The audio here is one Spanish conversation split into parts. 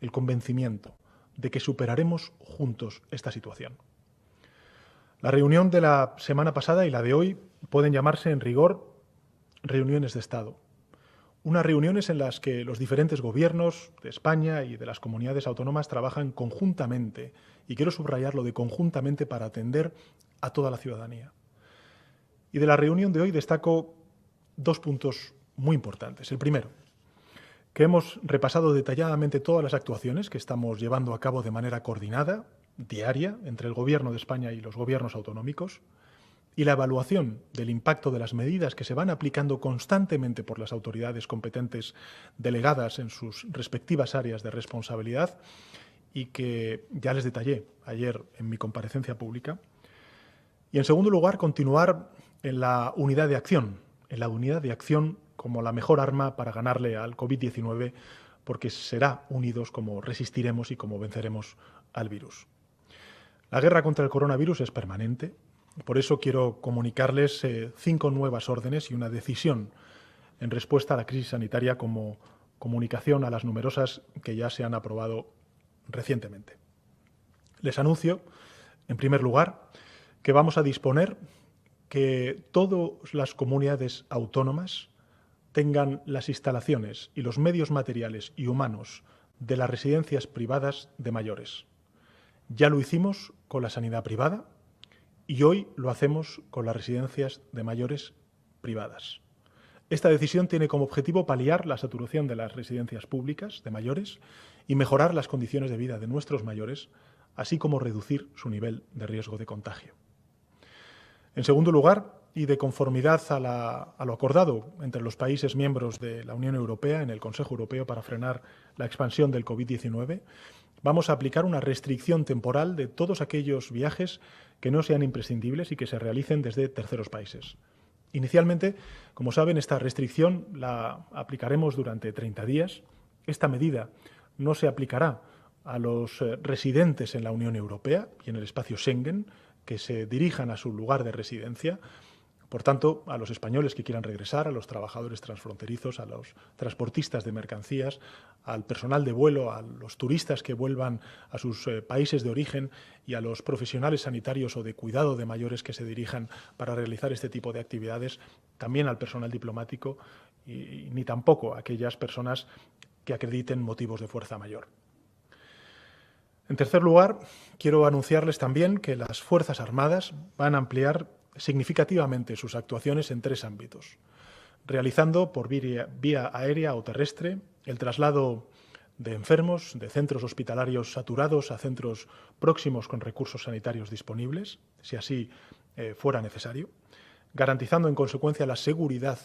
el convencimiento de que superaremos juntos esta situación. La reunión de la semana pasada y la de hoy pueden llamarse en rigor reuniones de Estado. Unas reuniones en las que los diferentes gobiernos de España y de las comunidades autónomas trabajan conjuntamente, y quiero subrayarlo de conjuntamente para atender a toda la ciudadanía. Y de la reunión de hoy destaco dos puntos muy importantes. El primero, que hemos repasado detalladamente todas las actuaciones que estamos llevando a cabo de manera coordinada, diaria, entre el Gobierno de España y los gobiernos autonómicos, y la evaluación del impacto de las medidas que se van aplicando constantemente por las autoridades competentes delegadas en sus respectivas áreas de responsabilidad y que ya les detallé ayer en mi comparecencia pública. Y, en segundo lugar, continuar en la unidad de acción, como la mejor arma para ganarle al COVID-19, porque será unidos como resistiremos y como venceremos al virus. La guerra contra el coronavirus es permanente. Por eso quiero comunicarles 5 nuevas órdenes y una decisión en respuesta a la crisis sanitaria como comunicación a las numerosas que ya se han aprobado recientemente. Les anuncio, en primer lugar, que vamos a disponer que todas las comunidades autónomas tengan las instalaciones y los medios materiales y humanos de las residencias privadas de mayores. Ya lo hicimos con la sanidad privada y hoy lo hacemos con las residencias de mayores privadas. Esta decisión tiene como objetivo paliar la saturación de las residencias públicas de mayores y mejorar las condiciones de vida de nuestros mayores, así como reducir su nivel de riesgo de contagio. En segundo lugar, y de conformidad a lo acordado entre los países miembros de la Unión Europea en el Consejo Europeo para frenar la expansión del COVID-19, vamos a aplicar una restricción temporal de todos aquellos viajes que no sean imprescindibles y que se realicen desde terceros países. Inicialmente, como saben, esta restricción la aplicaremos durante 30 días. Esta medida no se aplicará a los residentes en la Unión Europea y en el espacio Schengen que se dirijan a su lugar de residencia. Por tanto, a los españoles que quieran regresar, a los trabajadores transfronterizos, a los transportistas de mercancías, al personal de vuelo, a los turistas que vuelvan a sus países de origen y a los profesionales sanitarios o de cuidado de mayores que se dirijan para realizar este tipo de actividades, también al personal diplomático y ni tampoco a aquellas personas que acrediten motivos de fuerza mayor. En tercer lugar, quiero anunciarles también que las Fuerzas Armadas van a ampliar significativamente sus actuaciones en 3 ámbitos, realizando por vía aérea o terrestre el traslado de enfermos de centros hospitalarios saturados a centros próximos con recursos sanitarios disponibles, si así fuera necesario, garantizando en consecuencia la seguridad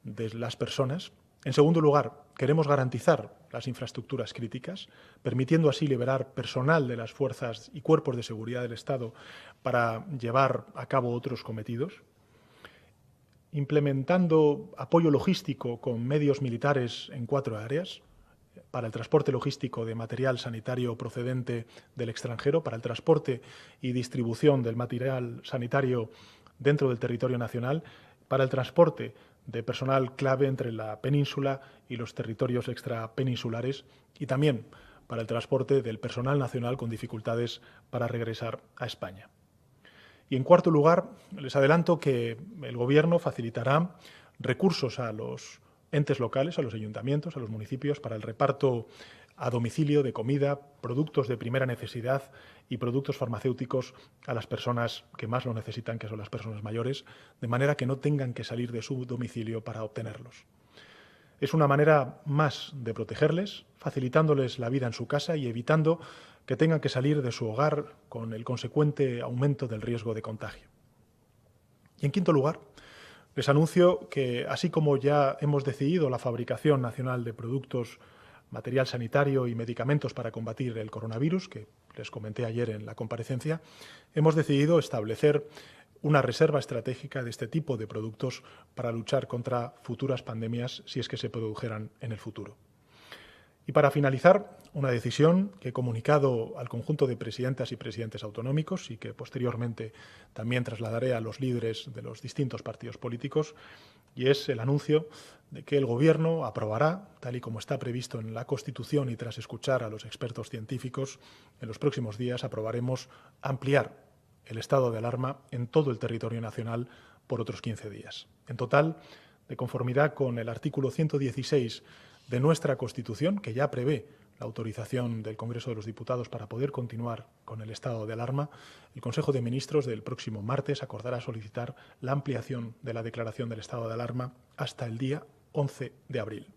de las personas. En segundo lugar, queremos garantizar las infraestructuras críticas, permitiendo así liberar personal de las fuerzas y cuerpos de seguridad del Estado para llevar a cabo otros cometidos, implementando apoyo logístico con medios militares en 4 áreas, para el transporte logístico de material sanitario procedente del extranjero, para el transporte y distribución del material sanitario dentro del territorio nacional, para el transporte de personal clave entre la península y los territorios extrapeninsulares y también para el transporte del personal nacional con dificultades para regresar a España. Y, en cuarto lugar, les adelanto que el Gobierno facilitará recursos a los entes locales, a los ayuntamientos, a los municipios, para el reparto a domicilio de comida, productos de primera necesidad y productos farmacéuticos a las personas que más lo necesitan, que son las personas mayores, de manera que no tengan que salir de su domicilio para obtenerlos. Es una manera más de protegerles, facilitándoles la vida en su casa y evitando que tengan que salir de su hogar con el consecuente aumento del riesgo de contagio. Y, en quinto lugar, les anuncio que, así como ya hemos decidido la fabricación nacional de productos, material sanitario y medicamentos para combatir el coronavirus, que les comenté ayer en la comparecencia, hemos decidido establecer una reserva estratégica de este tipo de productos para luchar contra futuras pandemias si es que se produjeran en el futuro. Y para finalizar, una decisión que he comunicado al conjunto de presidentas y presidentes autonómicos y que posteriormente también trasladaré a los líderes de los distintos partidos políticos, y es el anuncio de que el Gobierno aprobará, tal y como está previsto en la Constitución y tras escuchar a los expertos científicos, en los próximos días aprobaremos ampliar el estado de alarma en todo el territorio nacional por otros 15 días. En total, de conformidad con el artículo 116 de nuestra Constitución, que ya prevé la autorización del Congreso de los Diputados para poder continuar con el estado de alarma, el Consejo de Ministros del próximo martes acordará solicitar la ampliación de la declaración del estado de alarma hasta el día 11 de abril.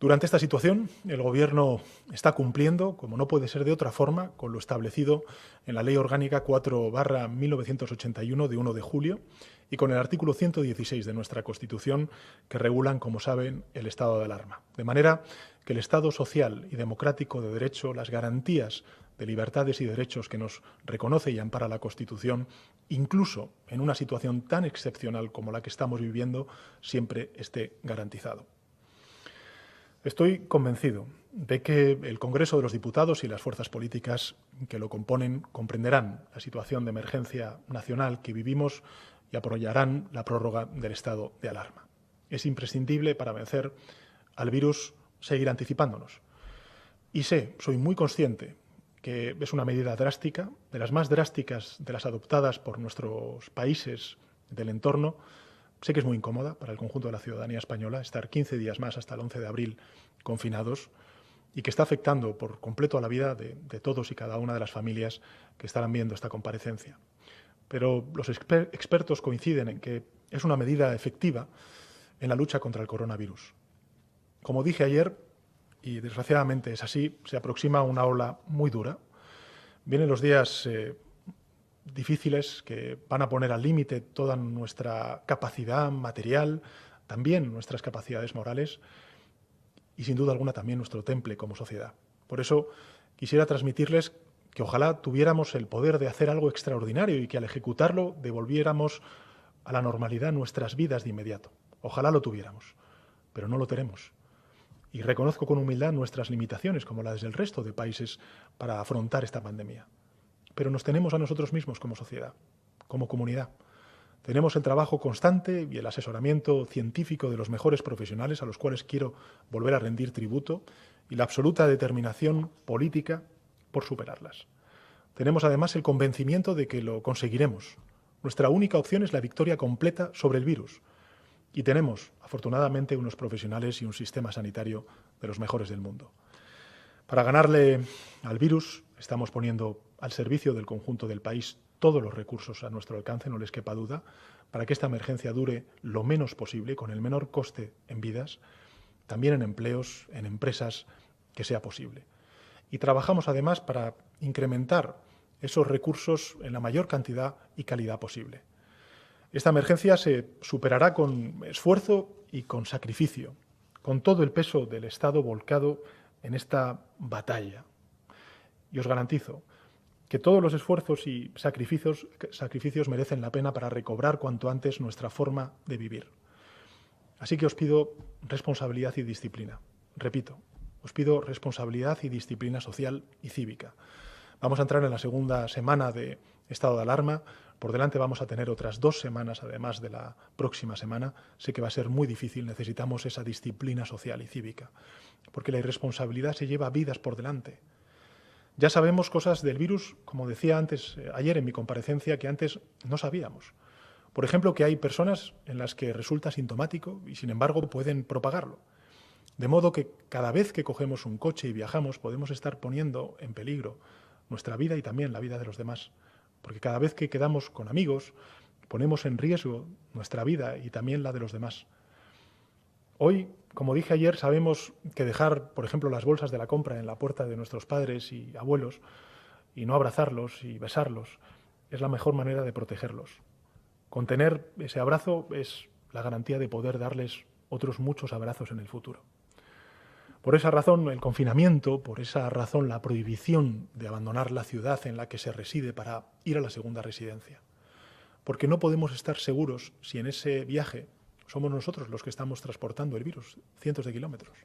Durante esta situación, el Gobierno está cumpliendo, como no puede ser de otra forma, con lo establecido en la Ley Orgánica 4/1981 de 1 de julio y con el artículo 116 de nuestra Constitución, que regulan, como saben, el estado de alarma. De manera que el Estado social y democrático de derecho, las garantías de libertades y derechos que nos reconoce y ampara la Constitución, incluso en una situación tan excepcional como la que estamos viviendo, siempre esté garantizado. Estoy convencido de que el Congreso de los Diputados y las fuerzas políticas que lo componen comprenderán la situación de emergencia nacional que vivimos y apoyarán la prórroga del estado de alarma. Es imprescindible para vencer al virus seguir anticipándonos. Y soy muy consciente que es una medida drástica, de las más drásticas de las adoptadas por nuestros países del entorno. Sé que es muy incómoda para el conjunto de la ciudadanía española estar 15 días más hasta el 11 de abril confinados y que está afectando por completo a la vida de todos y cada una de las familias que estarán viendo esta comparecencia. Pero los expertos coinciden en que es una medida efectiva en la lucha contra el coronavirus. Como dije ayer, y desgraciadamente es así, se aproxima una ola muy dura. Vienen los días difíciles que van a poner al límite toda nuestra capacidad material, también nuestras capacidades morales y sin duda alguna también nuestro temple como sociedad. Por eso quisiera transmitirles que ojalá tuviéramos el poder de hacer algo extraordinario y que al ejecutarlo devolviéramos a la normalidad nuestras vidas de inmediato. Ojalá lo tuviéramos, pero no lo tenemos. Y reconozco con humildad nuestras limitaciones, como las del resto de países, para afrontar esta pandemia. Pero nos tenemos a nosotros mismos como sociedad, como comunidad. Tenemos el trabajo constante y el asesoramiento científico de los mejores profesionales a los cuales quiero volver a rendir tributo y la absoluta determinación política por superarlas. Tenemos además el convencimiento de que lo conseguiremos. Nuestra única opción es la victoria completa sobre el virus. Y tenemos, afortunadamente, unos profesionales y un sistema sanitario de los mejores del mundo. Para ganarle al virus estamos poniendo al servicio del conjunto del país todos los recursos a nuestro alcance, no les quepa duda, para que esta emergencia dure lo menos posible, con el menor coste en vidas, también en empleos, en empresas, que sea posible. Y trabajamos además para incrementar esos recursos en la mayor cantidad y calidad posible. Esta emergencia se superará con esfuerzo y con sacrificio, con todo el peso del Estado volcado en esta batalla. Y os garantizo que todos los esfuerzos y sacrificios merecen la pena para recobrar cuanto antes nuestra forma de vivir. Así que os pido responsabilidad y disciplina. Repito, os pido responsabilidad y disciplina social y cívica. Vamos a entrar en la segunda semana de estado de alarma. Por delante vamos a tener otras 2 semanas, además de la próxima semana. Sé que va a ser muy difícil, necesitamos esa disciplina social y cívica, porque la irresponsabilidad se lleva vidas por delante. Ya sabemos cosas del virus, como decía ayer en mi comparecencia, que antes no sabíamos. Por ejemplo, que hay personas en las que resulta sintomático y, sin embargo, pueden propagarlo. De modo que cada vez que cogemos un coche y viajamos podemos estar poniendo en peligro nuestra vida y también la vida de los demás. Porque cada vez que quedamos con amigos ponemos en riesgo nuestra vida y también la de los demás. Hoy, como dije ayer, sabemos que dejar, por ejemplo, las bolsas de la compra en la puerta de nuestros padres y abuelos y no abrazarlos y besarlos es la mejor manera de protegerlos. Contener ese abrazo es la garantía de poder darles otros muchos abrazos en el futuro. Por esa razón, el confinamiento, por esa razón, la prohibición de abandonar la ciudad en la que se reside para ir a la segunda residencia. Porque no podemos estar seguros si en ese viaje somos nosotros los que estamos transportando el virus cientos de kilómetros.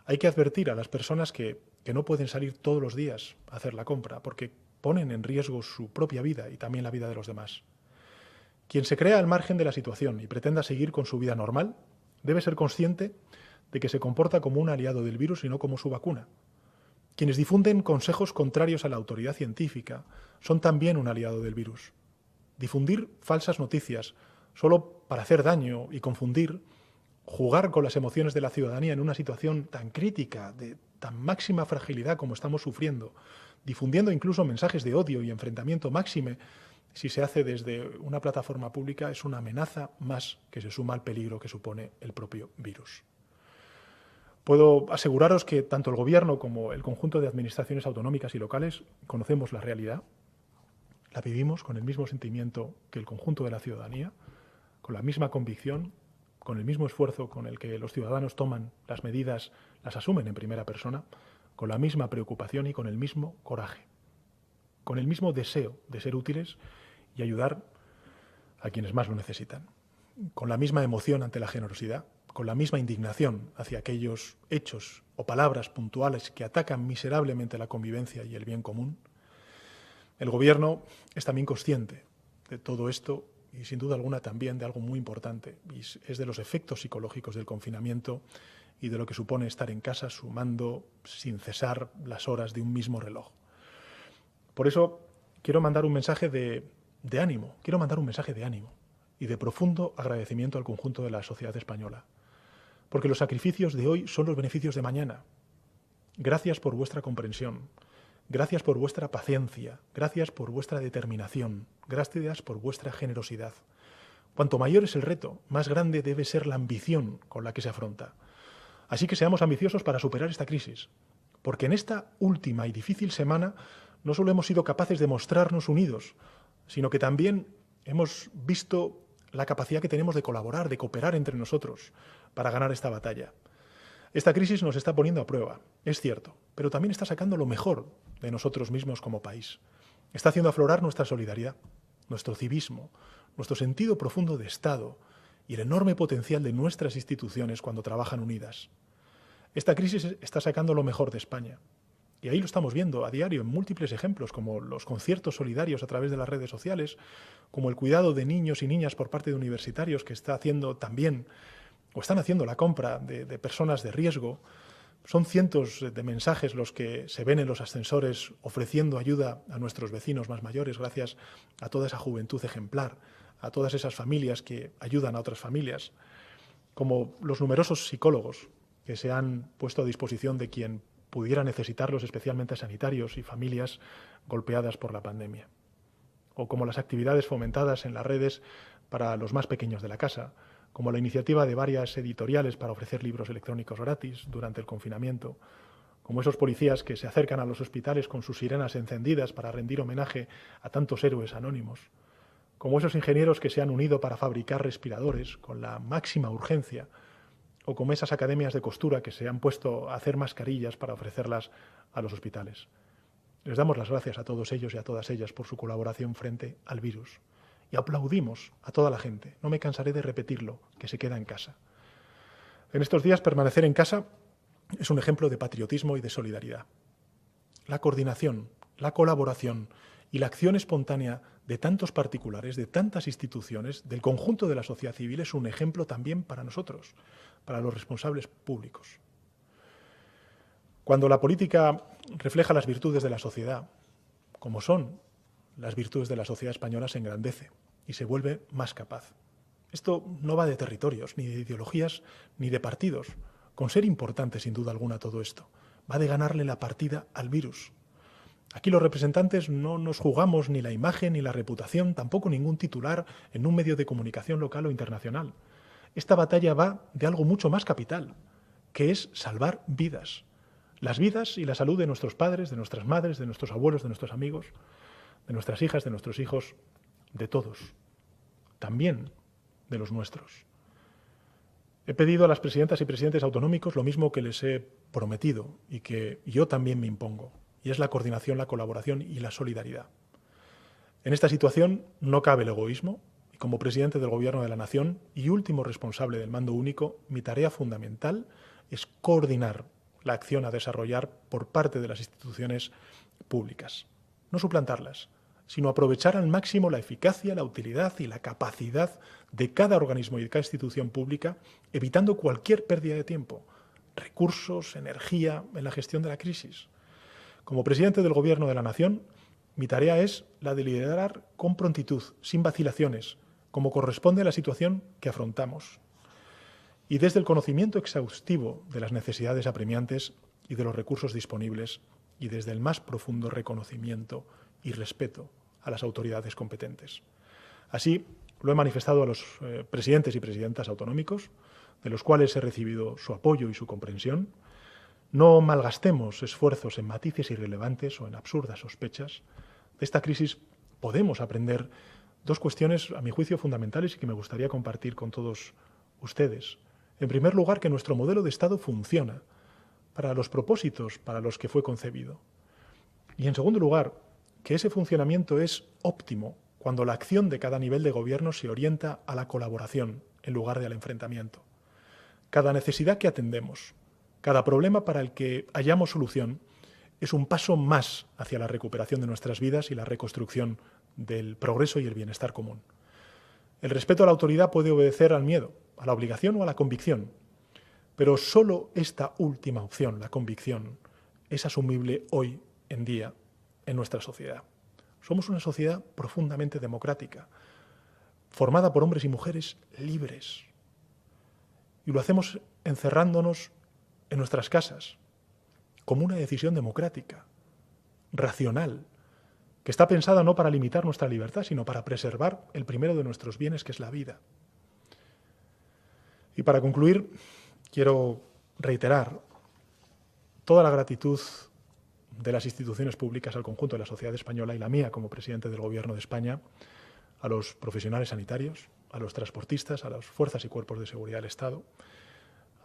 Hay que advertir a las personas que no pueden salir todos los días a hacer la compra, porque ponen en riesgo su propia vida y también la vida de los demás. Quien se crea al margen de la situación y pretenda seguir con su vida normal, debe ser consciente de que se comporta como un aliado del virus y no como su vacuna. Quienes difunden consejos contrarios a la autoridad científica son también un aliado del virus. Difundir falsas noticias solo para hacer daño y confundir, jugar con las emociones de la ciudadanía en una situación tan crítica, de tan máxima fragilidad como estamos sufriendo, difundiendo incluso mensajes de odio y enfrentamiento máxime, si se hace desde una plataforma pública, es una amenaza más que se suma al peligro que supone el propio virus. Puedo aseguraros que tanto el Gobierno como el conjunto de administraciones autonómicas y locales conocemos la realidad, la vivimos con el mismo sentimiento que el conjunto de la ciudadanía, con la misma convicción, con el mismo esfuerzo con el que los ciudadanos toman las medidas, las asumen en primera persona, con la misma preocupación y con el mismo coraje, con el mismo deseo de ser útiles y ayudar a quienes más lo necesitan, con la misma emoción ante la generosidad, con la misma indignación hacia aquellos hechos o palabras puntuales que atacan miserablemente la convivencia y el bien común. El Gobierno es también consciente de todo esto y, sin duda alguna, también de algo muy importante, y es de los efectos psicológicos del confinamiento y de lo que supone estar en casa sumando sin cesar las horas de un mismo reloj. Por eso quiero mandar un mensaje de ánimo, y de profundo agradecimiento al conjunto de la sociedad española, porque los sacrificios de hoy son los beneficios de mañana. Gracias por vuestra comprensión, gracias por vuestra paciencia, gracias por vuestra determinación, gracias por vuestra generosidad. Cuanto mayor es el reto, más grande debe ser la ambición con la que se afronta. Así que seamos ambiciosos para superar esta crisis, porque en esta última y difícil semana no solo hemos sido capaces de mostrarnos unidos, sino que también hemos visto la capacidad que tenemos de colaborar, de cooperar entre nosotros para ganar esta batalla. Esta crisis nos está poniendo a prueba, es cierto, pero también está sacando lo mejor de nosotros mismos como país. Está haciendo aflorar nuestra solidaridad, nuestro civismo, nuestro sentido profundo de Estado y el enorme potencial de nuestras instituciones cuando trabajan unidas. Esta crisis está sacando lo mejor de España. Y ahí lo estamos viendo a diario en múltiples ejemplos, como los conciertos solidarios a través de las redes sociales, como el cuidado de niños y niñas por parte de universitarios que está haciendo también, o están haciendo la compra de personas de riesgo. Son cientos de mensajes los que se ven en los ascensores ofreciendo ayuda a nuestros vecinos más mayores gracias a toda esa juventud ejemplar, a todas esas familias que ayudan a otras familias, como los numerosos psicólogos que se han puesto a disposición de quien pudiera necesitarlos, especialmente sanitarios y familias golpeadas por la pandemia, o como las actividades fomentadas en las redes para los más pequeños de la casa, como la iniciativa de varias editoriales para ofrecer libros electrónicos gratis durante el confinamiento, como esos policías que se acercan a los hospitales con sus sirenas encendidas para rendir homenaje a tantos héroes anónimos, como esos ingenieros que se han unido para fabricar respiradores con la máxima urgencia, o como esas academias de costura que se han puesto a hacer mascarillas para ofrecerlas a los hospitales. Les damos las gracias a todos ellos y a todas ellas por su colaboración frente al virus. Y aplaudimos a toda la gente, no me cansaré de repetirlo, que se queda en casa. En estos días, permanecer en casa es un ejemplo de patriotismo y de solidaridad. La coordinación, la colaboración y la acción espontánea de tantos particulares, de tantas instituciones, del conjunto de la sociedad civil es un ejemplo también para nosotros, para los responsables públicos. Cuando la política refleja las virtudes de la sociedad, como son las virtudes de la sociedad española, se engrandece y se vuelve más capaz. Esto no va de territorios, ni de ideologías, ni de partidos, con ser importante sin duda alguna todo esto. Va de ganarle la partida al virus. Aquí los representantes no nos jugamos ni la imagen ni la reputación, tampoco ningún titular en un medio de comunicación local o internacional. Esta batalla va de algo mucho más capital, que es salvar vidas. Las vidas y la salud de nuestros padres, de nuestras madres, de nuestros abuelos, de nuestros amigos, de nuestras hijas, de nuestros hijos, de todos, también de los nuestros. He pedido a las presidentas y presidentes autonómicos lo mismo que les he prometido y que yo también me impongo, y es la coordinación, la colaboración y la solidaridad. En esta situación no cabe el egoísmo, y como presidente del Gobierno de la Nación y último responsable del mando único, mi tarea fundamental es coordinar la acción a desarrollar por parte de las instituciones públicas. No suplantarlas, sino aprovechar al máximo la eficacia, la utilidad y la capacidad de cada organismo y de cada institución pública, evitando cualquier pérdida de tiempo, recursos, energía en la gestión de la crisis. Como presidente del Gobierno de la Nación, mi tarea es la de liderar con prontitud, sin vacilaciones, como corresponde a la situación que afrontamos. Y desde el conocimiento exhaustivo de las necesidades apremiantes y de los recursos disponibles, y desde el más profundo reconocimiento y respeto a las autoridades competentes. Así lo he manifestado a los presidentes y presidentas autonómicos, de los cuales he recibido su apoyo y su comprensión. No malgastemos esfuerzos en matices irrelevantes o en absurdas sospechas. De esta crisis podemos aprender dos cuestiones, a mi juicio, fundamentales y que me gustaría compartir con todos ustedes. En primer lugar, que nuestro modelo de Estado funciona para los propósitos para los que fue concebido. Y en segundo lugar, que ese funcionamiento es óptimo cuando la acción de cada nivel de gobierno se orienta a la colaboración en lugar del enfrentamiento. Cada necesidad que atendemos, cada problema para el que hallamos solución, es un paso más hacia la recuperación de nuestras vidas y la reconstrucción del progreso y el bienestar común. El respeto a la autoridad puede obedecer al miedo, a la obligación o a la convicción, pero solo esta última opción, la convicción, es asumible hoy en día en nuestra sociedad. Somos una sociedad profundamente democrática, formada por hombres y mujeres libres. Y lo hacemos encerrándonos en nuestras casas, como una decisión democrática, racional, que está pensada no para limitar nuestra libertad, sino para preservar el primero de nuestros bienes, que es la vida. Y para concluir, quiero reiterar toda la gratitud de las instituciones públicas al conjunto de la sociedad española y la mía como presidente del Gobierno de España, a los profesionales sanitarios, a los transportistas, a las fuerzas y cuerpos de seguridad del Estado,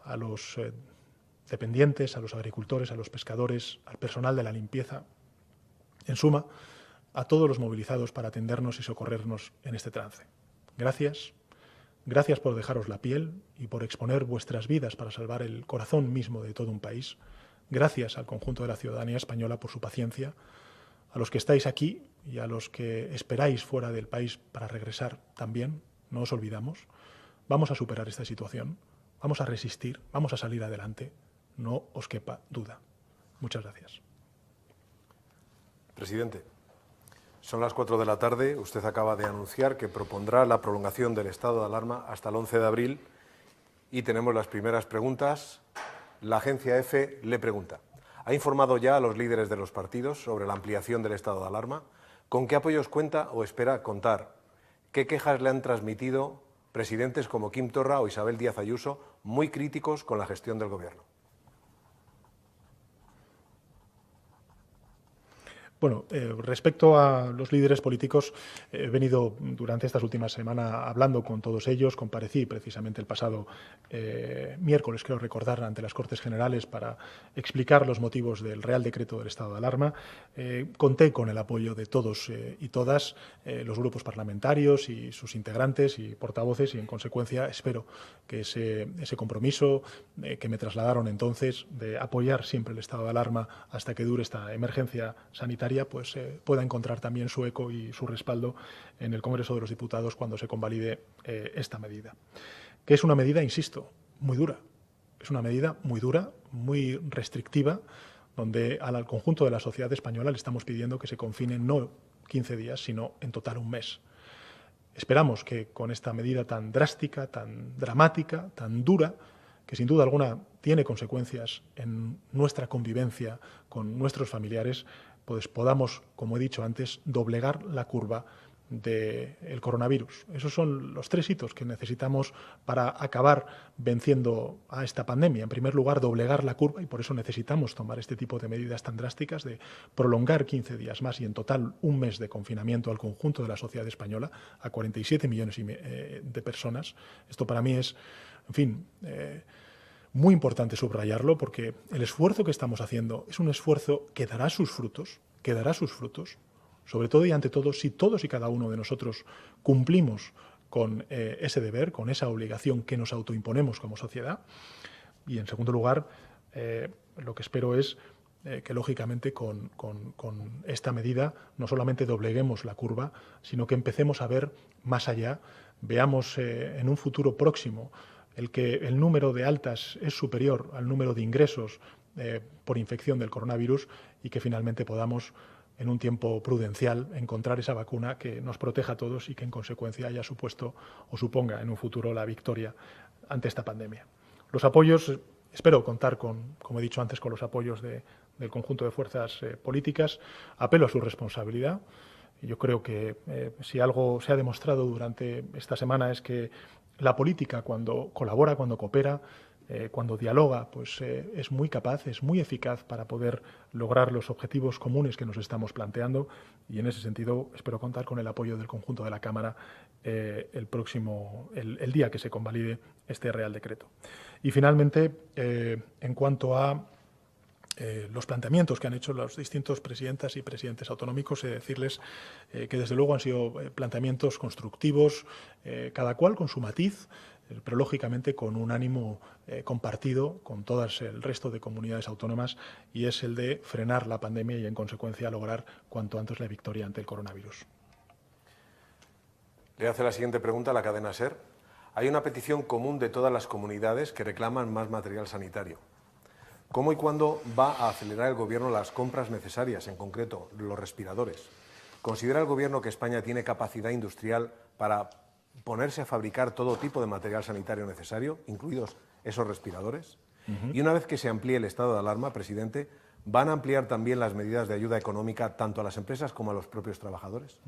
a los dependientes, a los agricultores, a los pescadores, al personal de la limpieza, en suma, a todos los movilizados para atendernos y socorrernos en este trance. Gracias. Gracias por dejaros la piel y por exponer vuestras vidas para salvar el corazón mismo de todo un país. Gracias al conjunto de la ciudadanía española por su paciencia, a los que estáis aquí y a los que esperáis fuera del país para regresar también, no os olvidamos. Vamos a superar esta situación, vamos a resistir, vamos a salir adelante, no os quepa duda. Muchas gracias. Presidente, son las 4 de la tarde. Usted acaba de anunciar que propondrá la prolongación del estado de alarma hasta el 11 de abril y tenemos las primeras preguntas. La agencia EFE le pregunta: ¿ha informado ya a los líderes de los partidos sobre la ampliación del estado de alarma? ¿Con qué apoyos cuenta o espera contar? ¿Qué quejas le han transmitido presidentes como Quim Torra o Isabel Díaz Ayuso, muy críticos con la gestión del Gobierno? Bueno, respecto a los líderes políticos, he venido durante estas últimas semanas hablando con todos ellos. Comparecí precisamente el pasado miércoles, creo recordar, ante las Cortes Generales para explicar los motivos del Real Decreto del estado de alarma. Conté con el apoyo de todos y todas los grupos parlamentarios y sus integrantes y portavoces, y en consecuencia espero que ese compromiso que me trasladaron entonces de apoyar siempre el estado de alarma hasta que dure esta emergencia sanitaria pues pueda encontrar también su eco y su respaldo en el Congreso de los Diputados cuando se convalide esta medida. Que es una medida, insisto, muy dura. Es una medida muy dura, muy restrictiva, donde al conjunto de la sociedad española le estamos pidiendo que se confine no 15 días, sino en total un mes. Esperamos que con esta medida tan drástica, tan dramática, tan dura, que sin duda alguna tiene consecuencias en nuestra convivencia con nuestros familiares, pues podamos, como he dicho antes, doblegar la curva del coronavirus. Esos son los 3 hitos que necesitamos para acabar venciendo a esta pandemia. En primer lugar, doblegar la curva, y por eso necesitamos tomar este tipo de medidas tan drásticas de prolongar 15 días más y en total un mes de confinamiento al conjunto de la sociedad española, a 47 millones de personas. Esto para mí es, en fin, muy importante subrayarlo, porque el esfuerzo que estamos haciendo es un esfuerzo que dará sus frutos, sobre todo y ante todo si todos y cada uno de nosotros cumplimos con ese deber, con esa obligación que nos autoimponemos como sociedad. Y en segundo lugar, lo que espero es que, lógicamente, con esta medida no solamente dobleguemos la curva, sino que empecemos a ver más allá, veamos en un futuro próximo que el número de altas es superior al número de ingresos por infección del coronavirus y que finalmente podamos, en un tiempo prudencial, encontrar esa vacuna que nos proteja a todos y que, en consecuencia, haya supuesto o suponga en un futuro la victoria ante esta pandemia. Los apoyos, espero contar con, como he dicho antes, con los apoyos del conjunto de fuerzas políticas. Apelo a su responsabilidad. Yo creo que si algo se ha demostrado durante esta semana es que la política, cuando colabora, cuando coopera, cuando dialoga, pues es muy capaz, es muy eficaz para poder lograr los objetivos comunes que nos estamos planteando, y en ese sentido espero contar con el apoyo del conjunto de la Cámara el día que se convalide este Real Decreto. Y finalmente, en cuanto a los planteamientos que han hecho los distintos presidentas y presidentes autonómicos, decirles que desde luego han sido planteamientos constructivos, cada cual con su matiz, pero lógicamente con un ánimo compartido con todas el resto de comunidades autónomas, y es el de frenar la pandemia y, en consecuencia, lograr cuanto antes la victoria ante el coronavirus. Le hace la siguiente pregunta a la cadena SER. Hay una petición común de todas las comunidades que reclaman más material sanitario. ¿Cómo y cuándo va a acelerar el Gobierno las compras necesarias, en concreto los respiradores? ¿Considera el Gobierno que España tiene capacidad industrial para ponerse a fabricar todo tipo de material sanitario necesario, incluidos esos respiradores? Y una vez que se amplíe el estado de alarma, presidente, ¿van a ampliar también las medidas de ayuda económica tanto a las empresas como a los propios trabajadores?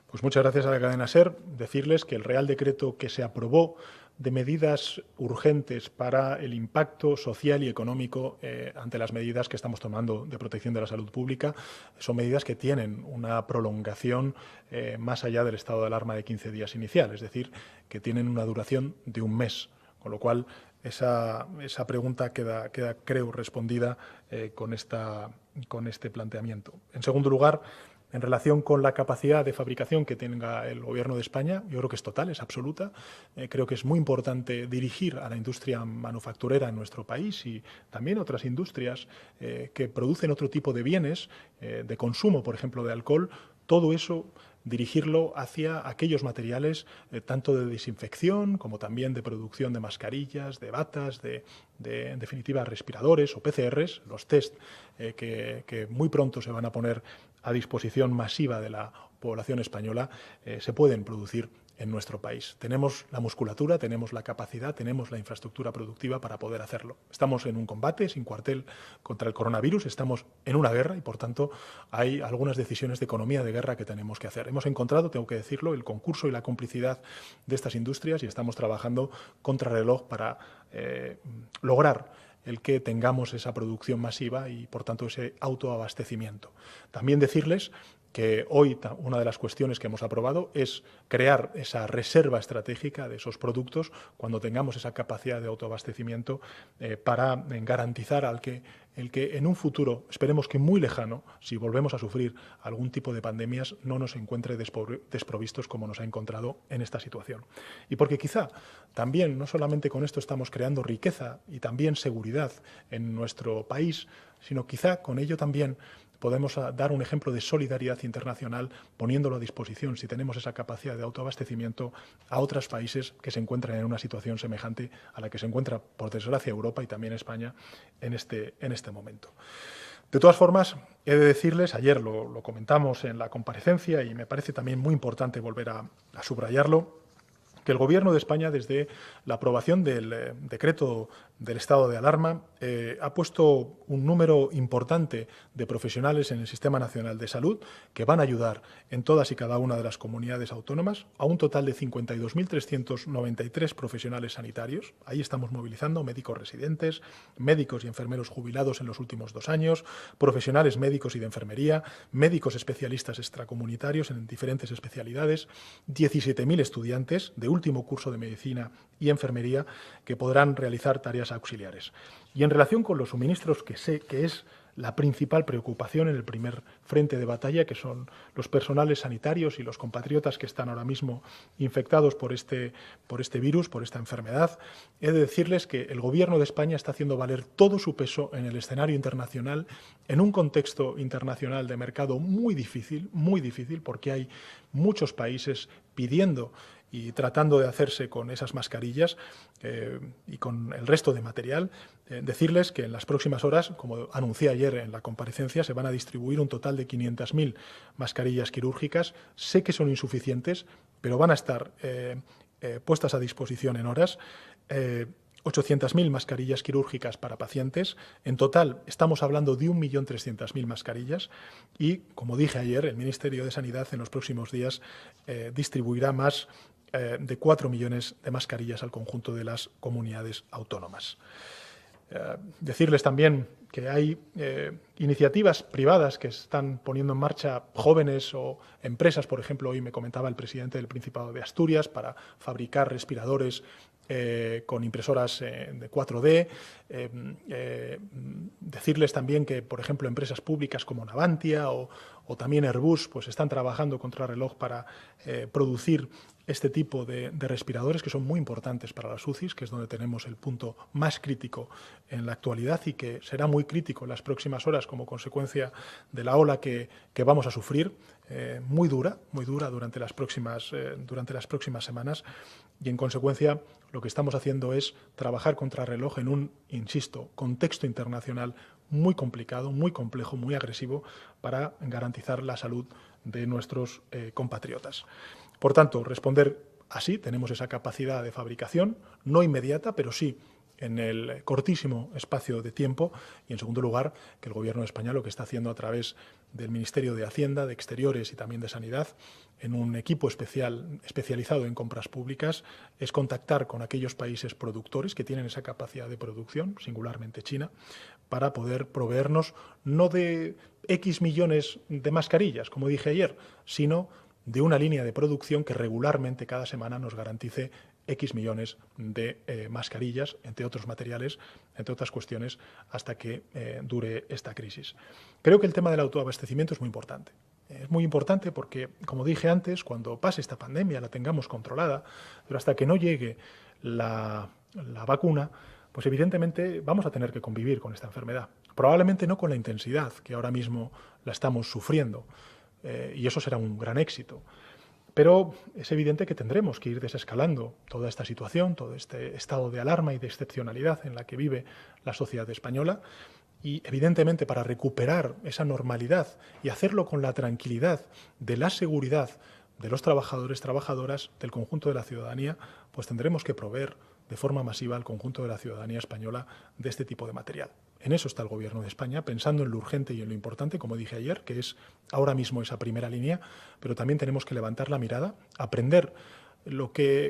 Pues muchas gracias a la cadena SER. Decirles que el Real Decreto que se aprobó de medidas urgentes para el impacto social y económico ante las medidas que estamos tomando de protección de la salud pública son medidas que tienen una prolongación más allá del estado de alarma de 15 días inicial, es decir, que tienen una duración de un mes, con lo cual esa pregunta queda, creo, respondida con este planteamiento. En segundo lugar, en relación con la capacidad de fabricación que tenga el Gobierno de España, yo creo que es total, es absoluta. Creo que es muy importante dirigir a la industria manufacturera en nuestro país y también otras industrias que producen otro tipo de bienes, de consumo, por ejemplo, de alcohol, todo eso dirigirlo hacia aquellos materiales tanto de desinfección como también de producción de mascarillas, de batas, en definitiva, respiradores o PCRs, los test que muy pronto se van a poner a disposición masiva de la población española, se pueden producir en nuestro país. Tenemos la musculatura, tenemos la capacidad, tenemos la infraestructura productiva para poder hacerlo. Estamos en un combate sin cuartel contra el coronavirus, estamos en una guerra y, por tanto, hay algunas decisiones de economía de guerra que tenemos que hacer. Hemos encontrado, tengo que decirlo, el concurso y la complicidad de estas industrias y estamos trabajando contrarreloj para lograr el que tengamos esa producción masiva y, por tanto, ese autoabastecimiento. También decirles que hoy una de las cuestiones que hemos aprobado es crear esa reserva estratégica de esos productos cuando tengamos esa capacidad de autoabastecimiento para garantizar el que en un futuro, esperemos que muy lejano, si volvemos a sufrir algún tipo de pandemias, no nos encuentre desprovistos como nos ha encontrado en esta situación. Y porque quizá también, no solamente con esto estamos creando riqueza y también seguridad en nuestro país, sino quizá con ello también podemos dar un ejemplo de solidaridad internacional poniéndolo a disposición, si tenemos esa capacidad de autoabastecimiento, a otros países que se encuentran en una situación semejante a la que se encuentra, por desgracia, Europa y también España en este momento. De todas formas, he de decirles, ayer lo comentamos en la comparecencia y me parece también muy importante volver a subrayarlo, que el Gobierno de España, desde la aprobación del decreto del estado de alarma, ha puesto un número importante de profesionales en el Sistema Nacional de Salud que van a ayudar en todas y cada una de las comunidades autónomas, a un total de 52.393 profesionales sanitarios. Ahí estamos movilizando médicos residentes, médicos y enfermeros jubilados en los últimos 2 años, profesionales médicos y de enfermería, médicos especialistas extracomunitarios en diferentes especialidades, 17.000 estudiantes de último curso de medicina y enfermería que podrán realizar tareas auxiliares. Y en relación con los suministros, que sé que es la principal preocupación en el primer frente de batalla, que son los personales sanitarios y los compatriotas que están ahora mismo infectados por este virus, por esta enfermedad. He de decirles que el Gobierno de España está haciendo valer todo su peso en el escenario internacional, en un contexto internacional de mercado muy difícil, porque hay muchos países pidiendo y tratando de hacerse con esas mascarillas y con el resto de material. Decirles que en las próximas horas, como anuncié ayer en la comparecencia, se van a distribuir un total de 500.000 mascarillas quirúrgicas. Sé que son insuficientes, pero van a estar puestas a disposición en horas. 800.000 mascarillas quirúrgicas para pacientes. En total estamos hablando de 1.300.000 mascarillas y, como dije ayer, el Ministerio de Sanidad en los próximos días distribuirá más de 4 millones de mascarillas al conjunto de las comunidades autónomas. Decirles también que hay iniciativas privadas que están poniendo en marcha jóvenes o empresas. Por ejemplo, hoy me comentaba el presidente del Principado de Asturias para fabricar respiradores con impresoras de 4D. Decirles también que, por ejemplo, empresas públicas como Navantia o también Airbus pues están trabajando contrarreloj para producir este tipo de respiradores que son muy importantes para las UCIs, que es donde tenemos el punto más crítico en la actualidad y que será muy crítico en las próximas horas como consecuencia de la ola que vamos a sufrir, muy dura durante las próximas semanas, y en consecuencia lo que estamos haciendo es trabajar contrarreloj en un, insisto, contexto internacional muy complicado, muy complejo, muy agresivo para garantizar la salud de nuestros compatriotas. Por tanto, responder así, tenemos esa capacidad de fabricación, no inmediata, pero sí en el cortísimo espacio de tiempo, y en segundo lugar, que el Gobierno de España lo que está haciendo a través del Ministerio de Hacienda, de Exteriores y también de Sanidad, en un equipo especializado en compras públicas, es contactar con aquellos países productores que tienen esa capacidad de producción, singularmente China, para poder proveernos no de X millones de mascarillas, como dije ayer, sino de una línea de producción que regularmente cada semana nos garantice X millones de mascarillas, entre otros materiales, entre otras cuestiones, hasta que dure esta crisis. Creo que el tema del autoabastecimiento es muy importante. Es muy importante porque, como dije antes, cuando pase esta pandemia, la tengamos controlada, pero hasta que no llegue la vacuna, pues evidentemente vamos a tener que convivir con esta enfermedad. Probablemente no con la intensidad que ahora mismo la estamos sufriendo, y eso será un gran éxito. Pero es evidente que tendremos que ir desescalando toda esta situación, todo este estado de alarma y de excepcionalidad en la que vive la sociedad española, y evidentemente para recuperar esa normalidad y hacerlo con la tranquilidad de la seguridad de los trabajadores, trabajadoras, del conjunto de la ciudadanía, pues tendremos que proveer de forma masiva al conjunto de la ciudadanía española de este tipo de material. En eso está el Gobierno de España, pensando en lo urgente y en lo importante, como dije ayer, que es ahora mismo esa primera línea, pero también tenemos que levantar la mirada, aprender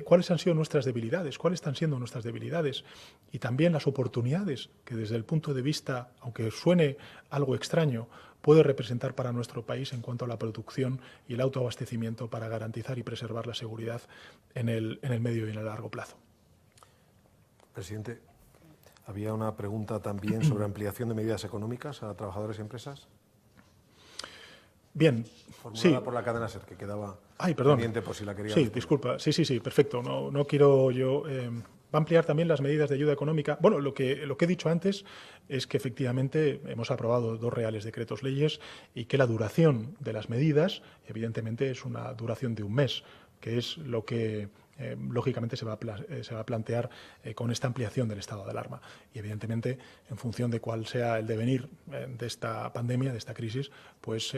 cuáles han sido nuestras debilidades, cuáles están siendo nuestras debilidades y también las oportunidades que desde el punto de vista, aunque suene algo extraño, puede representar para nuestro país en cuanto a la producción y el autoabastecimiento para garantizar y preservar la seguridad en el medio y en el largo plazo. Presidente, había una pregunta también sobre ampliación de medidas económicas a trabajadores y empresas. Bien, formulada sí. por la cadena SER, que quedaba perdón. pendiente por si la quería. Sí, disculpa. Sí, perfecto. No quiero yo... Va a ampliar también las medidas de ayuda económica. Bueno, lo que he dicho antes es que efectivamente hemos aprobado 2 reales decretos leyes y que la duración de las medidas, evidentemente, es una duración de un mes, que es lo que lógicamente se va a plantear con esta ampliación del estado de alarma. Y evidentemente, en función de cuál sea el devenir de esta pandemia, de esta crisis, pues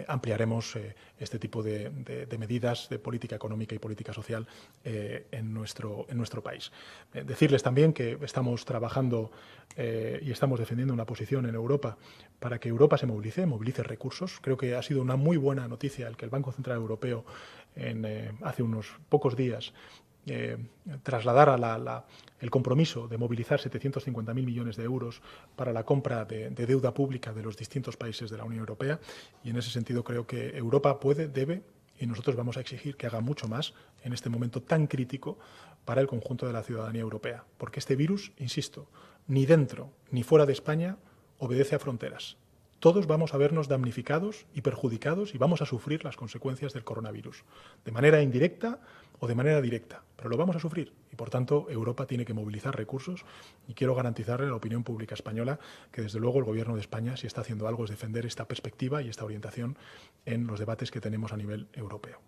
ampliaremos este tipo de medidas de política económica y política social en nuestro país. Decirles también que estamos trabajando y estamos defendiendo una posición en Europa para que Europa se movilice recursos. Creo que ha sido una muy buena noticia el que el Banco Central Europeo hace unos pocos días trasladara el compromiso de movilizar 750.000 millones de euros para la compra de deuda pública de los distintos países de la Unión Europea, y en ese sentido creo que Europa puede, debe, y nosotros vamos a exigir que haga mucho más en este momento tan crítico para el conjunto de la ciudadanía europea, porque este virus, insisto, ni dentro ni fuera de España obedece a fronteras. Todos vamos a vernos damnificados y perjudicados y vamos a sufrir las consecuencias del coronavirus, de manera indirecta o de manera directa, pero lo vamos a sufrir y, por tanto, Europa tiene que movilizar recursos y quiero garantizarle a la opinión pública española que, desde luego, el Gobierno de España, si está haciendo algo, es defender esta perspectiva y esta orientación en los debates que tenemos a nivel europeo.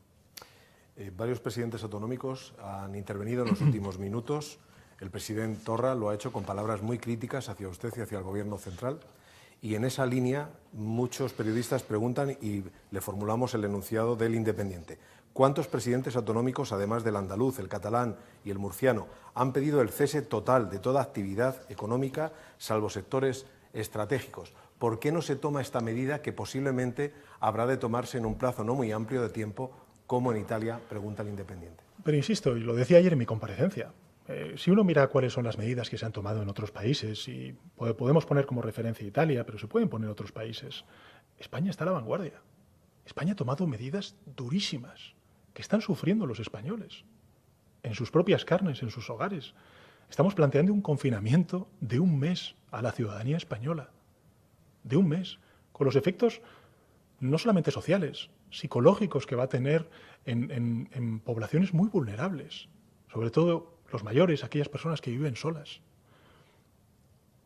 Varios presidentes autonómicos han intervenido en los últimos minutos. El presidente Torra lo ha hecho con palabras muy críticas hacia usted y hacia el Gobierno central. Y en esa línea muchos periodistas preguntan y le formulamos el enunciado del Independiente. ¿Cuántos presidentes autonómicos, además del andaluz, el catalán y el murciano, han pedido el cese total de toda actividad económica, salvo sectores estratégicos? ¿Por qué no se toma esta medida que posiblemente habrá de tomarse en un plazo no muy amplio de tiempo, como en Italia, pregunta el Independiente? Pero insisto, y lo decía ayer en mi comparecencia, si uno mira cuáles son las medidas que se han tomado en otros países, y podemos poner como referencia Italia, pero se pueden poner otros países, España está a la vanguardia. España ha tomado medidas durísimas que están sufriendo los españoles en sus propias carnes, en sus hogares. Estamos planteando un confinamiento de un mes a la ciudadanía española, de un mes, con los efectos no solamente sociales, psicológicos que va a tener en poblaciones muy vulnerables, sobre todo los mayores, aquellas personas que viven solas,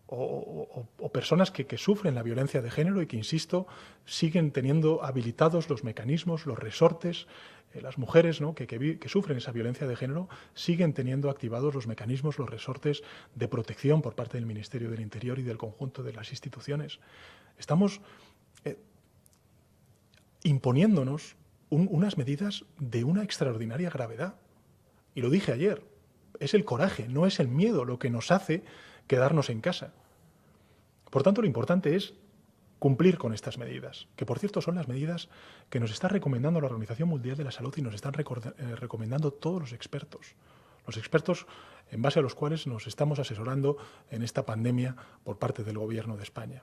o personas que sufren la violencia de género y que, insisto, siguen teniendo habilitados los mecanismos, los resortes. Las mujeres, ¿no?, que sufren esa violencia de género siguen teniendo activados los mecanismos, los resortes de protección por parte del Ministerio del Interior y del conjunto de las instituciones. Estamos imponiéndonos unas medidas de una extraordinaria gravedad. Y lo dije ayer, es el coraje, no es el miedo lo que nos hace quedarnos en casa. Por tanto, lo importante es cumplir con estas medidas, que por cierto son las medidas que nos está recomendando la Organización Mundial de la Salud y nos están recomendando todos los expertos en base a los cuales nos estamos asesorando en esta pandemia por parte del Gobierno de España,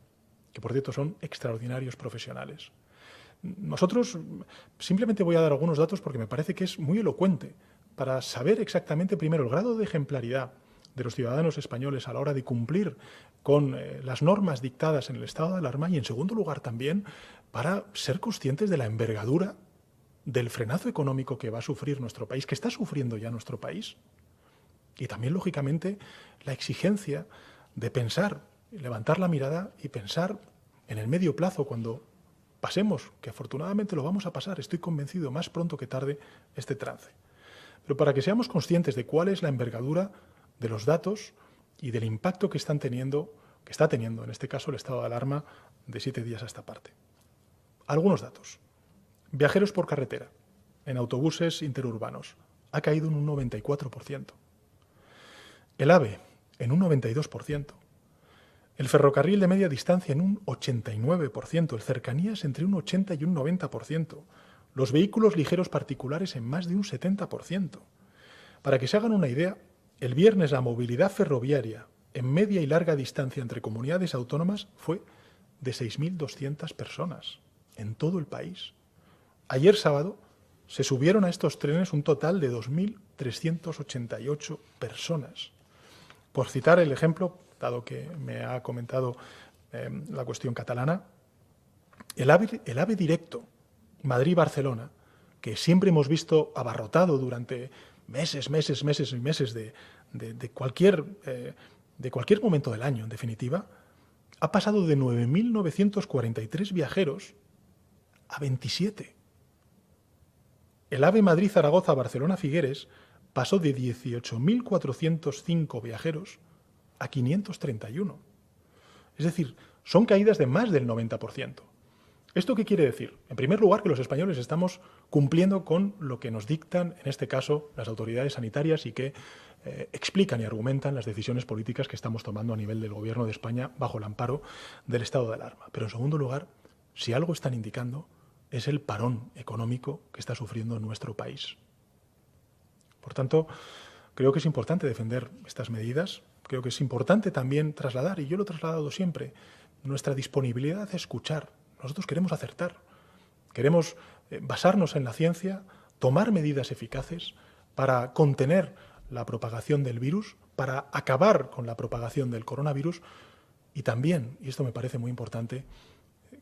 que por cierto son extraordinarios profesionales. Nosotros, simplemente voy a dar algunos datos porque me parece que es muy elocuente para saber exactamente, primero, el grado de ejemplaridad de los ciudadanos españoles a la hora de cumplir con las normas dictadas en el estado de alarma y, en segundo lugar, también para ser conscientes de la envergadura del frenazo económico que va a sufrir nuestro país, que está sufriendo ya nuestro país, y también, lógicamente, la exigencia de pensar, levantar la mirada y pensar en el medio plazo cuando pasemos, que afortunadamente lo vamos a pasar, estoy convencido, más pronto que tarde, este trance. Pero para que seamos conscientes de cuál es la envergadura de los datos y del impacto que está teniendo, en este caso, el estado de alarma de 7 días a esta parte. Algunos datos. Viajeros por carretera, en autobuses interurbanos, ha caído en un 94%. El AVE, en un 92%. El ferrocarril de media distancia, en un 89%. El cercanías, entre un 80 y un 90%. Los vehículos ligeros particulares, en más de un 70%. Para que se hagan una idea, el viernes la movilidad ferroviaria en media y larga distancia entre comunidades autónomas fue de 6.200 personas en todo el país. Ayer sábado se subieron a estos trenes un total de 2.388 personas. Por citar el ejemplo, dado que me ha comentado la cuestión catalana, el AVE directo Madrid-Barcelona, que siempre hemos visto abarrotado durante meses de cualquier momento del año, en definitiva, ha pasado de 9.943 viajeros a 27. El AVE Madrid-Zaragoza-Barcelona-Figueres pasó de 18.405 viajeros a 531. Es decir, son caídas de más del 90%. ¿Esto qué quiere decir? En primer lugar, que los españoles estamos cumpliendo con lo que nos dictan, en este caso, las autoridades sanitarias y que explican y argumentan las decisiones políticas que estamos tomando a nivel del Gobierno de España bajo el amparo del estado de alarma. Pero, en segundo lugar, si algo están indicando es el parón económico que está sufriendo nuestro país. Por tanto, creo que es importante defender estas medidas. Creo que es importante también trasladar, y yo lo he trasladado siempre, nuestra disponibilidad a escuchar. Nosotros queremos acertar, queremos basarnos en la ciencia, tomar medidas eficaces para contener la propagación del virus, para acabar con la propagación del coronavirus, Y también, y esto me parece muy importante,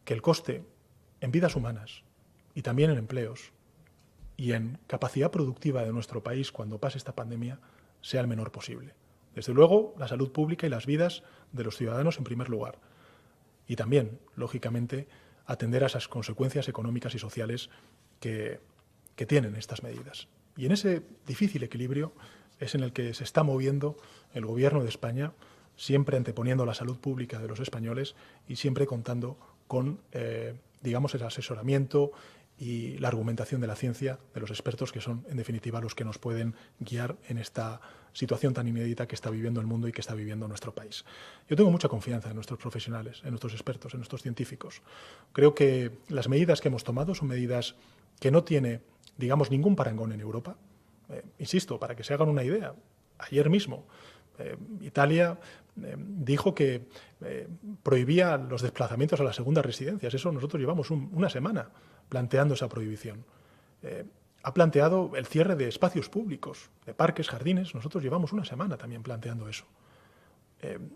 que el coste en vidas humanas y también en empleos y en capacidad productiva de nuestro país cuando pase esta pandemia sea el menor posible. Desde luego, la salud pública y las vidas de los ciudadanos en primer lugar. Y también, lógicamente, atender a esas consecuencias económicas y sociales que tienen estas medidas. Y en ese difícil equilibrio es en el que se está moviendo el Gobierno de España, siempre anteponiendo la salud pública de los españoles y siempre contando con, digamos, el asesoramiento y la argumentación de la ciencia de los expertos, que son, en definitiva, los que nos pueden guiar en esta situación tan inédita que está viviendo el mundo y que está viviendo nuestro país. Yo tengo mucha confianza en nuestros profesionales, en nuestros expertos, en nuestros científicos. Creo que las medidas que hemos tomado son medidas que no tiene, digamos, ningún parangón en Europa. Insisto, para que se hagan una idea, ayer mismo Italia dijo que prohibía los desplazamientos a las segundas residencias. Eso nosotros llevamos una semana planteando esa prohibición. Ha planteado el cierre de espacios públicos, de parques, jardines. Nosotros llevamos una semana también planteando eso.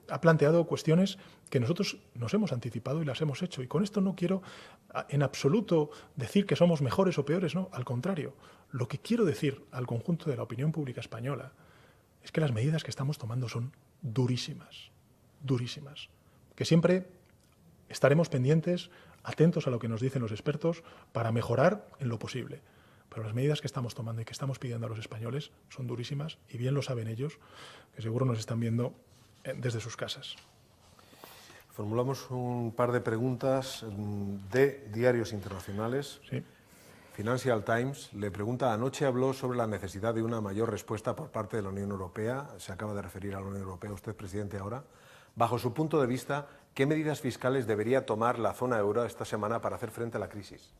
Ha planteado cuestiones que nosotros nos hemos anticipado y las hemos hecho. Y con esto no quiero en absoluto decir que somos mejores o peores, no, al contrario. Lo que quiero decir al conjunto de la opinión pública española es que las medidas que estamos tomando son durísimas, durísimas. Que siempre estaremos pendientes, atentos a lo que nos dicen los expertos para mejorar en lo posible. Pero las medidas que estamos tomando y que estamos pidiendo a los españoles son durísimas y bien lo saben ellos, que seguro nos están viendo desde sus casas. Formulamos un par de preguntas de diarios internacionales. Sí. Financial Times le pregunta, anoche habló sobre la necesidad de una mayor respuesta por parte de la Unión Europea, se acaba de referir a la Unión Europea, usted presidente ahora. Bajo su punto de vista, ¿qué medidas fiscales debería tomar la zona euro esta semana para hacer frente a la crisis?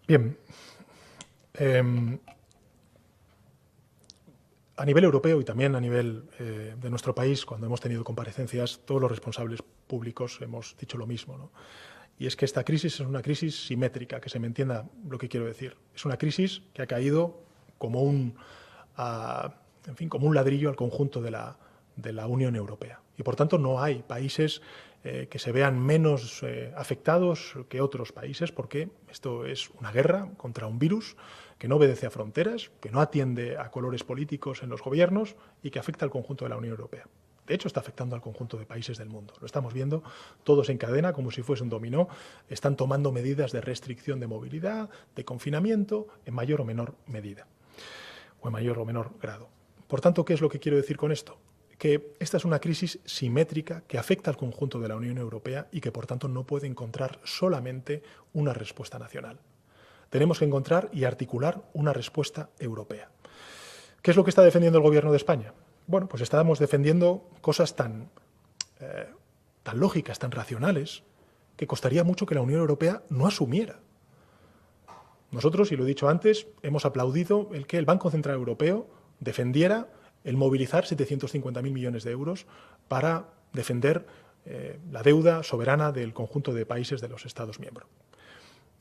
Bien. A nivel europeo y también a nivel de nuestro país, cuando hemos tenido comparecencias, todos los responsables públicos hemos dicho lo mismo, ¿no? Y es que esta crisis es una crisis simétrica, que se me entienda lo que quiero decir. Es una crisis que ha caído como como un ladrillo al conjunto de la Unión Europea. Y por tanto no hay países que se vean menos afectados que otros países, porque esto es una guerra contra un virus que no obedece a fronteras, que no atiende a colores políticos en los gobiernos y que afecta al conjunto de la Unión Europea. De hecho, está afectando al conjunto de países del mundo. Lo estamos viendo todos en cadena, como si fuese un dominó. Están tomando medidas de restricción de movilidad, de confinamiento, en mayor o menor medida, o en mayor o menor grado. Por tanto, ¿qué es lo que quiero decir con esto? Que esta es una crisis simétrica que afecta al conjunto de la Unión Europea y que, por tanto, no puede encontrar solamente una respuesta nacional. Tenemos que encontrar y articular una respuesta europea. ¿Qué es lo que está defendiendo el Gobierno de España? Bueno, pues estábamos defendiendo cosas tan lógicas, tan racionales, que costaría mucho que la Unión Europea no asumiera. Nosotros, y lo he dicho antes, hemos aplaudido el que el Banco Central Europeo defendiera el movilizar 750.000 millones de euros para defender la deuda soberana del conjunto de países de los Estados miembros.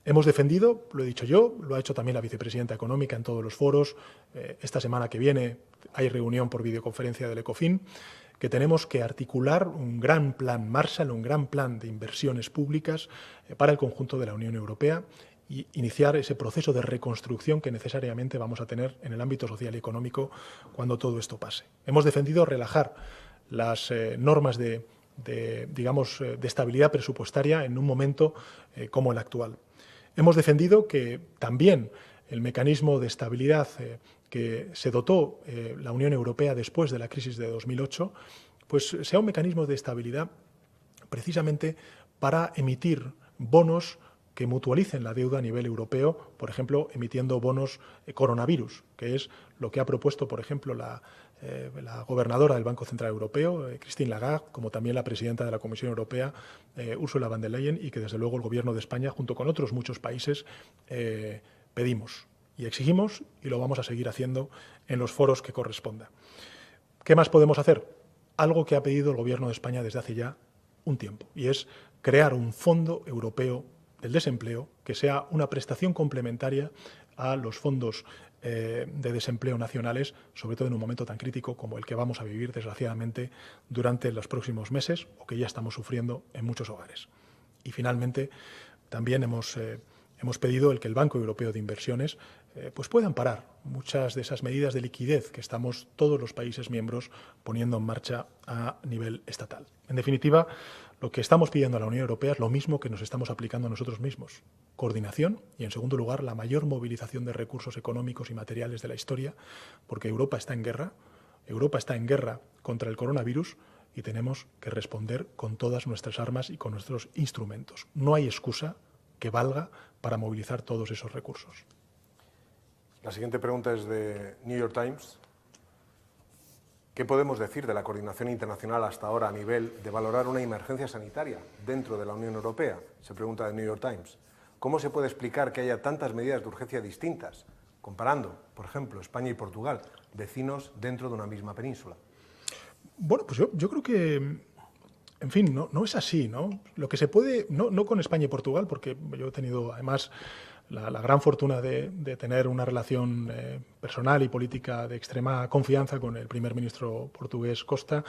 Hemos defendido, lo he dicho yo, lo ha hecho también la vicepresidenta económica en todos los foros. Esta semana que viene hay reunión por videoconferencia del ECOFIN, que tenemos que articular un gran plan Marshall, un gran plan de inversiones públicas para el conjunto de la Unión Europea y iniciar ese proceso de reconstrucción que necesariamente vamos a tener en el ámbito social y económico cuando todo esto pase. Hemos defendido relajar las normas de estabilidad presupuestaria en un momento como el actual. Hemos defendido que también el mecanismo de estabilidad que se dotó la Unión Europea después de la crisis de 2008, pues sea un mecanismo de estabilidad precisamente para emitir bonos que mutualicen la deuda a nivel europeo, por ejemplo, emitiendo bonos coronavirus, que es lo que ha propuesto, por ejemplo, la gobernadora del Banco Central Europeo, Christine Lagarde, como también la presidenta de la Comisión Europea, Ursula von der Leyen, y que desde luego el Gobierno de España, junto con otros muchos países, pedimos y exigimos, y lo vamos a seguir haciendo en los foros que corresponda. ¿Qué más podemos hacer? Algo que ha pedido el Gobierno de España desde hace ya un tiempo, y es crear un fondo europeo del desempleo que sea una prestación complementaria a los fondos de desempleo nacionales, sobre todo en un momento tan crítico como el que vamos a vivir, desgraciadamente, durante los próximos meses o que ya estamos sufriendo en muchos hogares. Y finalmente, también hemos pedido el que el Banco Europeo de Inversiones pues pueda amparar muchas de esas medidas de liquidez que estamos todos los países miembros poniendo en marcha a nivel estatal. En definitiva, lo que estamos pidiendo a la Unión Europea es lo mismo que nos estamos aplicando a nosotros mismos. Coordinación y, en segundo lugar, la mayor movilización de recursos económicos y materiales de la historia, porque Europa está en guerra. Europa está en guerra contra el coronavirus y tenemos que responder con todas nuestras armas y con nuestros instrumentos. No hay excusa que valga para movilizar todos esos recursos. La siguiente pregunta es de New York Times. ¿Qué podemos decir de la coordinación internacional hasta ahora a nivel de valorar una emergencia sanitaria dentro de la Unión Europea? Se pregunta de New York Times. ¿Cómo se puede explicar que haya tantas medidas de urgencia distintas, comparando, por ejemplo, España y Portugal, vecinos dentro de una misma península? Bueno, pues yo creo que, en fin, no es así, ¿no? Lo que se puede, no con España y Portugal, porque yo he tenido además la gran fortuna de tener una relación personal y política de extrema confianza con el primer ministro portugués Costa.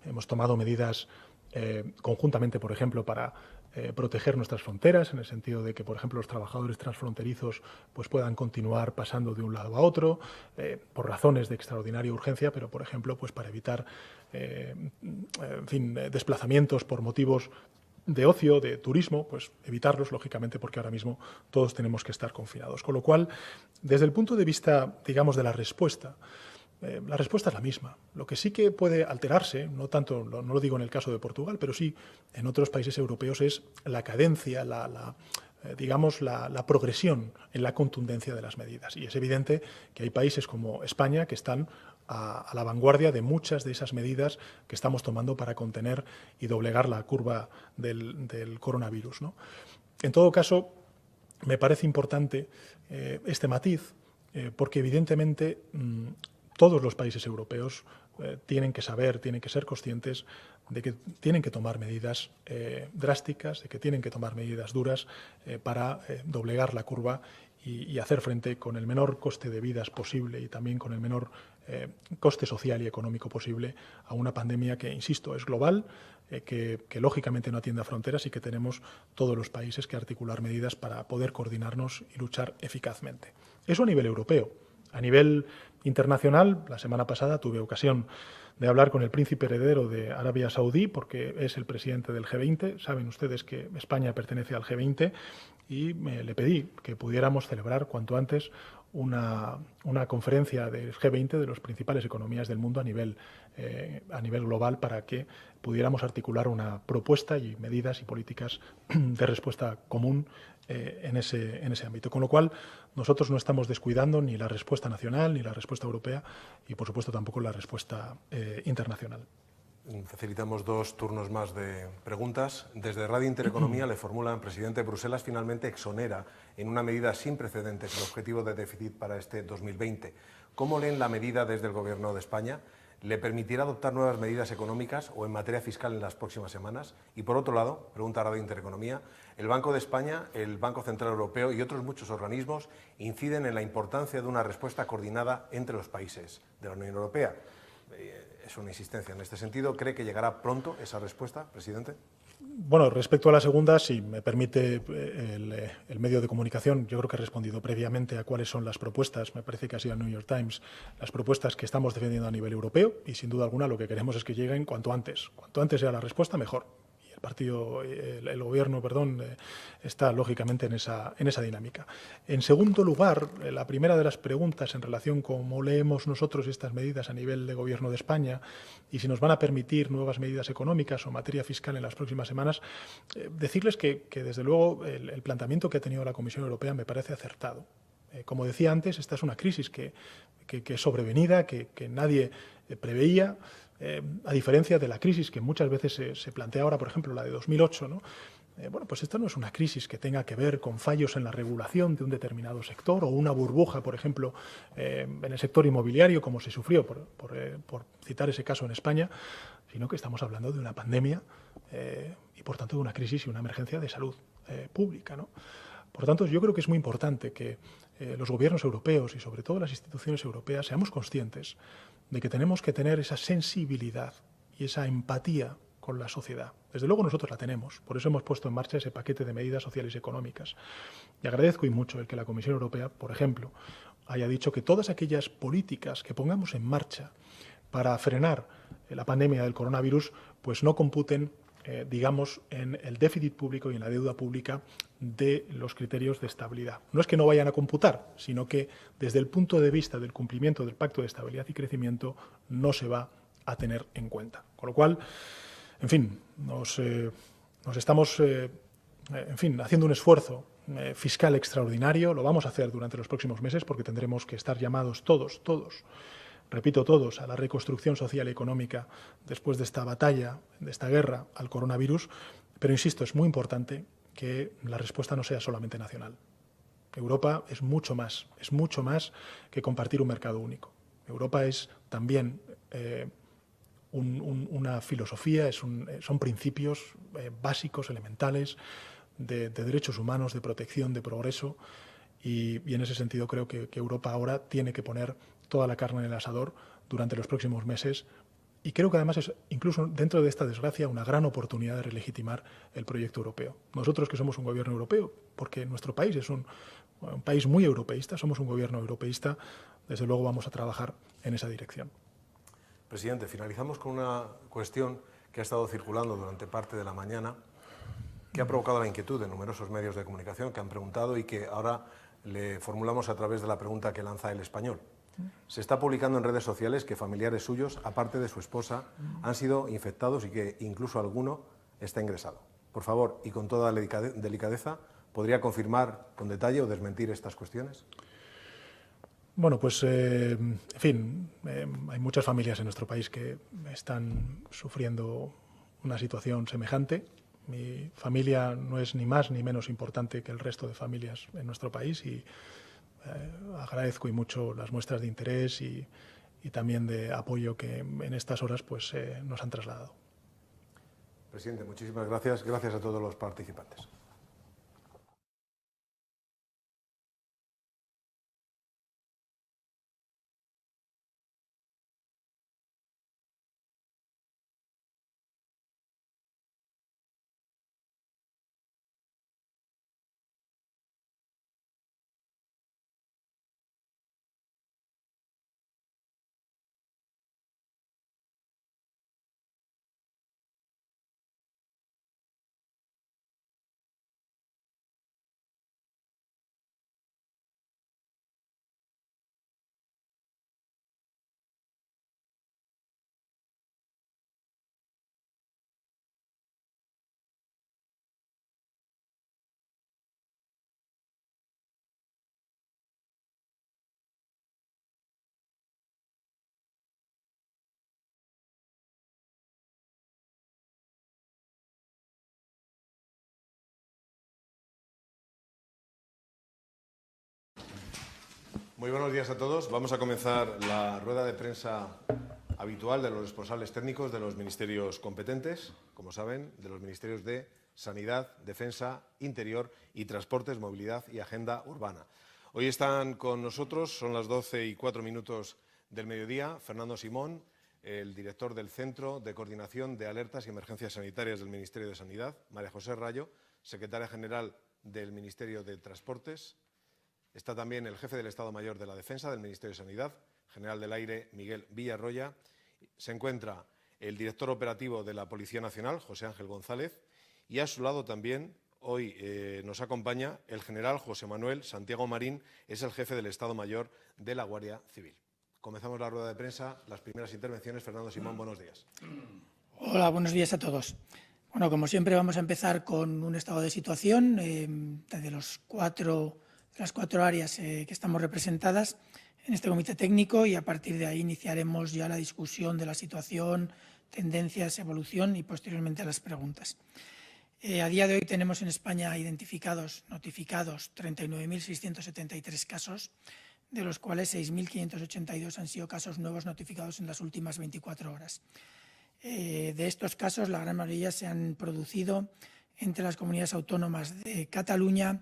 Hemos tomado medidas conjuntamente, por ejemplo, para proteger nuestras fronteras, en el sentido de que, por ejemplo, los trabajadores transfronterizos pues, puedan continuar pasando de un lado a otro, por razones de extraordinaria urgencia, pero, por ejemplo, pues, para evitar desplazamientos por motivos de ocio, de turismo, pues evitarlos, lógicamente, porque ahora mismo todos tenemos que estar confinados. Con lo cual, desde el punto de vista, digamos, de la respuesta es la misma. Lo que sí que puede alterarse, no lo digo en el caso de Portugal, pero sí en otros países europeos, es la cadencia, la progresión en la contundencia de las medidas. Y es evidente que hay países como España que están a la vanguardia de muchas de esas medidas que estamos tomando para contener y doblegar la curva del coronavirus, ¿no? En todo caso, me parece importante este matiz, porque evidentemente todos los países europeos tienen que saber, tienen que ser conscientes de que tienen que tomar medidas drásticas, de que tienen que tomar medidas duras para doblegar la curva y hacer frente con el menor coste de vidas posible y también con el menor coste social y económico posible a una pandemia que, insisto, es global, que lógicamente no atiende a fronteras y que tenemos todos los países que articular medidas para poder coordinarnos y luchar eficazmente. Eso a nivel europeo. A nivel internacional, la semana pasada tuve ocasión de hablar con el príncipe heredero de Arabia Saudí, porque es el presidente del G20. Saben ustedes que España pertenece al G20 y le pedí que pudiéramos celebrar cuanto antes una conferencia del G20 de las principales economías del mundo a nivel global para que pudiéramos articular una propuesta y medidas y políticas de respuesta común en ese ámbito. Con lo cual, nosotros no estamos descuidando ni la respuesta nacional ni la respuesta europea y, por supuesto, tampoco la respuesta internacional. Facilitamos 2 turnos más de preguntas. Desde Radio Intereconomía le formulan, presidente, Bruselas finalmente exonera en una medida sin precedentes el objetivo de déficit para este 2020. ¿Cómo leen la medida desde el Gobierno de España? ¿Le permitirá adoptar nuevas medidas económicas o en materia fiscal en las próximas semanas? Y por otro lado, pregunta Radio Intereconomía, el Banco de España, el Banco Central Europeo y otros muchos organismos inciden en la importancia de una respuesta coordinada entre los países de la Unión Europea. Es una insistencia en este sentido. ¿Cree que llegará pronto esa respuesta, presidente? Bueno, respecto a la segunda, si me permite el medio de comunicación, yo creo que he respondido previamente a cuáles son las propuestas, me parece que ha sido el New York Times, las propuestas que estamos defendiendo a nivel europeo y sin duda alguna lo que queremos es que lleguen cuanto antes. Cuanto antes sea la respuesta, mejor. El gobierno, está lógicamente en esa dinámica. En segundo lugar, la primera de las preguntas en relación con cómo leemos nosotros estas medidas a nivel de gobierno de España y si nos van a permitir nuevas medidas económicas o materia fiscal en las próximas semanas, decirles que desde luego el planteamiento que ha tenido la Comisión Europea me parece acertado. Como decía antes, esta es una crisis que es sobrevenida, que nadie preveía, a diferencia de la crisis que muchas veces se plantea ahora, por ejemplo, la de 2008, ¿no? Bueno, pues esta no es una crisis que tenga que ver con fallos en la regulación de un determinado sector o una burbuja, por ejemplo, en el sector inmobiliario, como se sufrió, por citar ese caso en España, sino que estamos hablando de una pandemia y, por tanto, de una crisis y una emergencia de salud pública, ¿no? Por tanto, yo creo que es muy importante que los gobiernos europeos y sobre todo las instituciones europeas seamos conscientes de que tenemos que tener esa sensibilidad y esa empatía con la sociedad. Desde luego nosotros la tenemos, por eso hemos puesto en marcha ese paquete de medidas sociales y económicas. Y agradezco y mucho el que la Comisión Europea, por ejemplo, haya dicho que todas aquellas políticas que pongamos en marcha para frenar la pandemia del coronavirus, pues no computen, digamos, en el déficit público y en la deuda pública de los criterios de estabilidad. No es que no vayan a computar, sino que desde el punto de vista del cumplimiento del Pacto de Estabilidad y Crecimiento no se va a tener en cuenta. Con lo cual, en fin, nos estamos haciendo un esfuerzo fiscal extraordinario. Lo vamos a hacer durante los próximos meses porque tendremos que estar llamados todos, repito, todos, a la reconstrucción social y económica después de esta batalla, de esta guerra al coronavirus. Pero, insisto, es muy importante que la respuesta no sea solamente nacional. Europa es mucho más que compartir un mercado único. Europa es también una filosofía, son principios básicos, elementales, de derechos humanos, de protección, de progreso, y en ese sentido creo que Europa ahora tiene que poner toda la carne en el asador durante los próximos meses, y creo que además es, incluso dentro de esta desgracia, una gran oportunidad de relegitimar el proyecto europeo. Nosotros, que somos un gobierno europeo, porque nuestro país es un país muy europeísta, somos un gobierno europeísta, desde luego vamos a trabajar en esa dirección. Presidente, finalizamos con una cuestión que ha estado circulando durante parte de la mañana, que ha provocado la inquietud de numerosos medios de comunicación que han preguntado y que ahora le formulamos a través de la pregunta que lanza El Español. Se está publicando en redes sociales que familiares suyos, aparte de su esposa, han sido infectados y que incluso alguno está ingresado. Por favor, y con toda delicadeza, ¿podría confirmar con detalle o desmentir estas cuestiones? Bueno, pues, en fin, hay muchas familias en nuestro país que están sufriendo una situación semejante. Mi familia no es ni más ni menos importante que el resto de familias en nuestro país y agradezco y mucho las muestras de interés y también de apoyo que en estas horas pues, nos han trasladado. Presidente, muchísimas gracias. Gracias a todos los participantes. Muy buenos días a todos. Vamos a comenzar la rueda de prensa habitual de los responsables técnicos de los ministerios competentes, como saben, de los ministerios de Sanidad, Defensa, Interior y Transportes, Movilidad y Agenda Urbana. Hoy están con nosotros, son las 12:04 del mediodía, Fernando Simón, el director del Centro de Coordinación de Alertas y Emergencias Sanitarias del Ministerio de Sanidad, María José Rayo, secretaria general del Ministerio de Transportes. Está también el jefe del Estado Mayor de la Defensa del Ministerio de Sanidad, general del Aire Miguel Villarroya. Se encuentra el director operativo de la Policía Nacional, José Ángel González, y a su lado también hoy nos acompaña el general José Manuel Santiago Marín, es el jefe del Estado Mayor de la Guardia Civil. Comenzamos la rueda de prensa, las primeras intervenciones. Fernando Simón, buenos días. Hola, buenos días a todos. Bueno, como siempre vamos a empezar con un estado de situación de las cuatro áreas que estamos representadas en este comité técnico y a partir de ahí iniciaremos ya la discusión de la situación, tendencias, evolución y posteriormente las preguntas. A día de hoy tenemos en España notificados 39.673 casos, de los cuales 6.582 han sido casos nuevos notificados en las últimas 24 horas. De estos casos, la gran mayoría se han producido entre las comunidades autónomas de Cataluña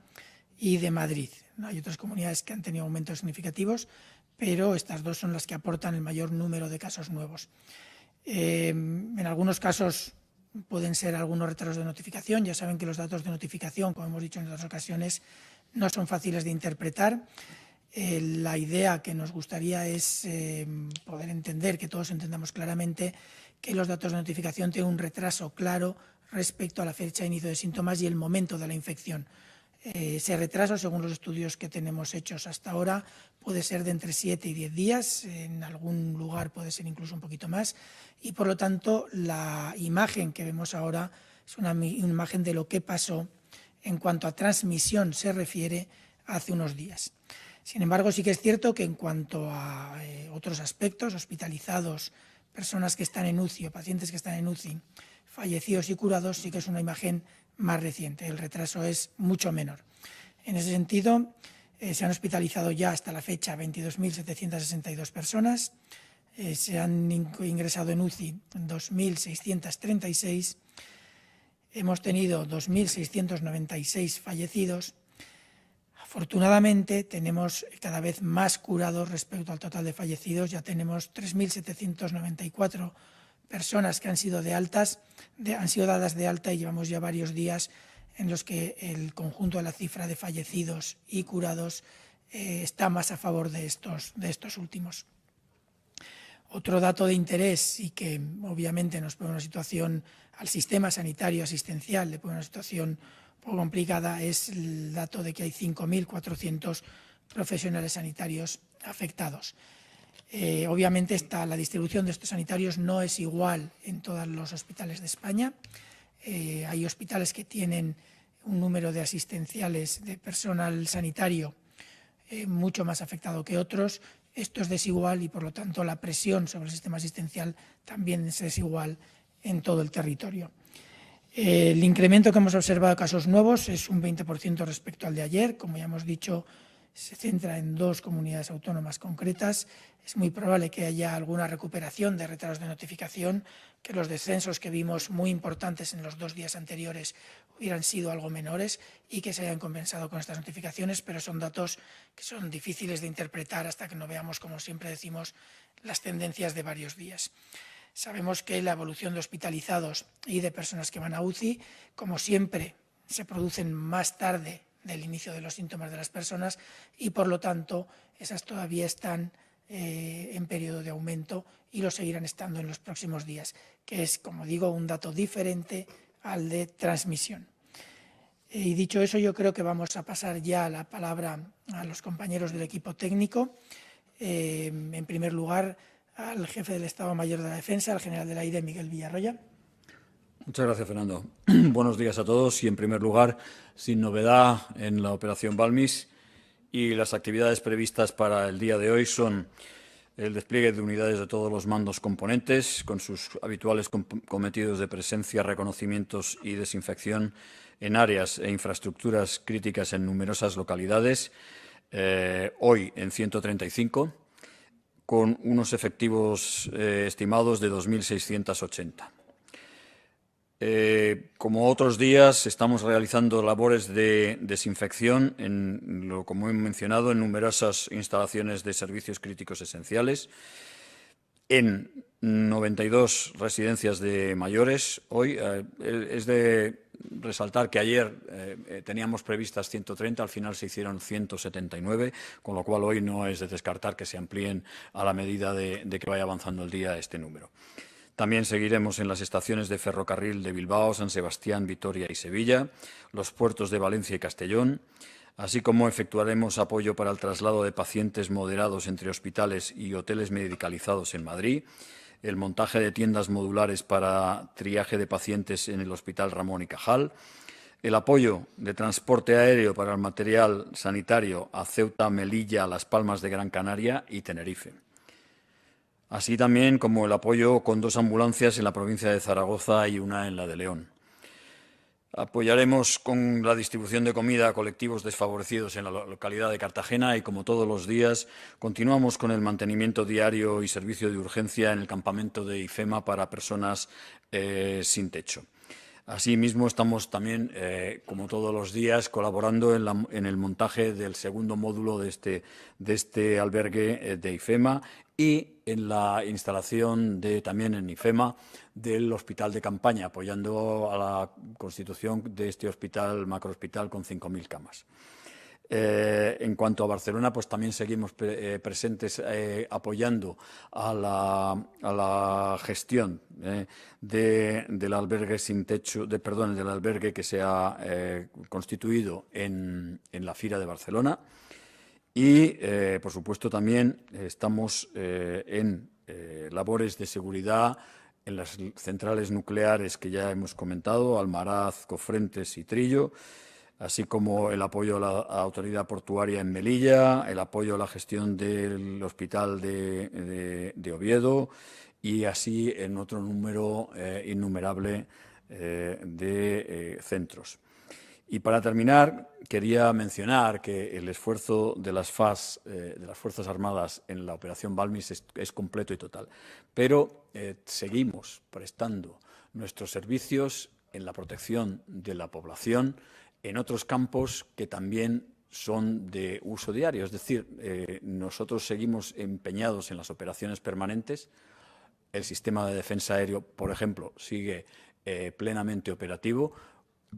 y de Madrid. Hay otras comunidades que han tenido aumentos significativos, pero estas dos son las que aportan el mayor número de casos nuevos. En algunos casos pueden ser algunos retrasos de notificación. Ya saben que los datos de notificación, como hemos dicho en otras ocasiones, no son fáciles de interpretar. La idea que nos gustaría es poder entender, que todos entendamos claramente, que los datos de notificación tienen un retraso claro respecto a la fecha de inicio de síntomas y el momento de la infección. Ese retraso, según los estudios que tenemos hechos hasta ahora, puede ser de entre 7 y 10 días, en algún lugar puede ser incluso un poquito más, y por lo tanto la imagen que vemos ahora es una imagen de lo que pasó en cuanto a transmisión se refiere hace unos días. Sin embargo, sí que es cierto que en cuanto a otros aspectos, hospitalizados, personas que están en UCI o pacientes que están en UCI, fallecidos y curados, sí que es una imagen más reciente. El retraso es mucho menor. En ese sentido, se han hospitalizado ya hasta la fecha 22.762 personas, se han ingresado en UCI 2.636, hemos tenido 2.696 fallecidos. Afortunadamente, tenemos cada vez más curados respecto al total de fallecidos. Ya tenemos 3.794 personas que han sido dadas de alta y llevamos ya varios días en los que el conjunto de la cifra de fallecidos y curados está más a favor de estos últimos. Otro dato de interés y que obviamente nos pone una situación al sistema sanitario asistencial, le pone una situación un poco complicada, es el dato de que hay 5.400 profesionales sanitarios afectados. Obviamente la distribución de estos sanitarios no es igual en todos los hospitales de España. Hay hospitales que tienen un número de asistenciales de personal sanitario mucho más afectado que otros. Esto es desigual y, por lo tanto, la presión sobre el sistema asistencial también es desigual en todo el territorio. El incremento que hemos observado de casos nuevos es un 20% respecto al de ayer. Como ya hemos dicho, se centra en 2 comunidades autónomas concretas. Es muy probable que haya alguna recuperación de retrasos de notificación, que los descensos que vimos muy importantes en los 2 días anteriores hubieran sido algo menores y que se hayan compensado con estas notificaciones, pero son datos que son difíciles de interpretar hasta que no veamos, como siempre decimos, las tendencias de varios días. Sabemos que la evolución de hospitalizados y de personas que van a UCI, como siempre, se producen más tarde del inicio de los síntomas de las personas y, por lo tanto, esas todavía están en periodo de aumento y lo seguirán estando en los próximos días, que es, como digo, un dato diferente al de transmisión. Y dicho eso, yo creo que vamos a pasar ya la palabra a los compañeros del equipo técnico. En primer lugar, al jefe del Estado Mayor de la Defensa, al general del AIRE, Miguel Villarroya. Muchas gracias, Fernando. Buenos días a todos y, en primer lugar, sin novedad en la operación Balmis, y las actividades previstas para el día de hoy son el despliegue de unidades de todos los mandos componentes, con sus habituales cometidos de presencia, reconocimientos y desinfección en áreas e infraestructuras críticas en numerosas localidades, hoy en 135, con unos efectivos estimados de 2.680. Como otros días, estamos realizando labores de desinfección, como he mencionado, en numerosas instalaciones de servicios críticos esenciales, en 92 residencias de mayores. Hoy es de resaltar que ayer teníamos previstas 130, al final se hicieron 179, con lo cual hoy no es de descartar que se amplíen a la medida de que vaya avanzando el día este número. También seguiremos en las estaciones de ferrocarril de Bilbao, San Sebastián, Vitoria y Sevilla, los puertos de Valencia y Castellón, así como efectuaremos apoyo para el traslado de pacientes moderados entre hospitales y hoteles medicalizados en Madrid, el montaje de tiendas modulares para triaje de pacientes en el Hospital Ramón y Cajal, el apoyo de transporte aéreo para el material sanitario a Ceuta, Melilla, Las Palmas de Gran Canaria y Tenerife. Así también como el apoyo con 2 ambulancias en la provincia de Zaragoza y una en la de León. Apoyaremos con la distribución de comida a colectivos desfavorecidos en la localidad de Cartagena y, como todos los días, continuamos con el mantenimiento diario y servicio de urgencia en el campamento de IFEMA para personas sin techo. Asimismo, estamos también, como todos los días, colaborando en el montaje del segundo módulo de este albergue de IFEMA y en la instalación también en IFEMA del hospital de campaña, apoyando a la constitución de este hospital, macrohospital, con 5.000 camas. En cuanto a Barcelona, pues también seguimos presentes apoyando a la gestión del albergue sin techo, del albergue que se ha constituido en la Fira de Barcelona. Y, por supuesto, también estamos en labores de seguridad en las centrales nucleares que ya hemos comentado, Almaraz, Cofrentes y Trillo, así como el apoyo a la autoridad portuaria en Melilla, el apoyo a la gestión del hospital de Oviedo y así en otro número innumerable de centros. Y para terminar, quería mencionar que el esfuerzo de las FAS, de las Fuerzas Armadas en la Operación Balmis es completo y total, pero seguimos prestando nuestros servicios en la protección de la población en otros campos que también son de uso diario. Es decir, nosotros seguimos empeñados en las operaciones permanentes. El sistema de defensa aéreo, por ejemplo, sigue plenamente operativo,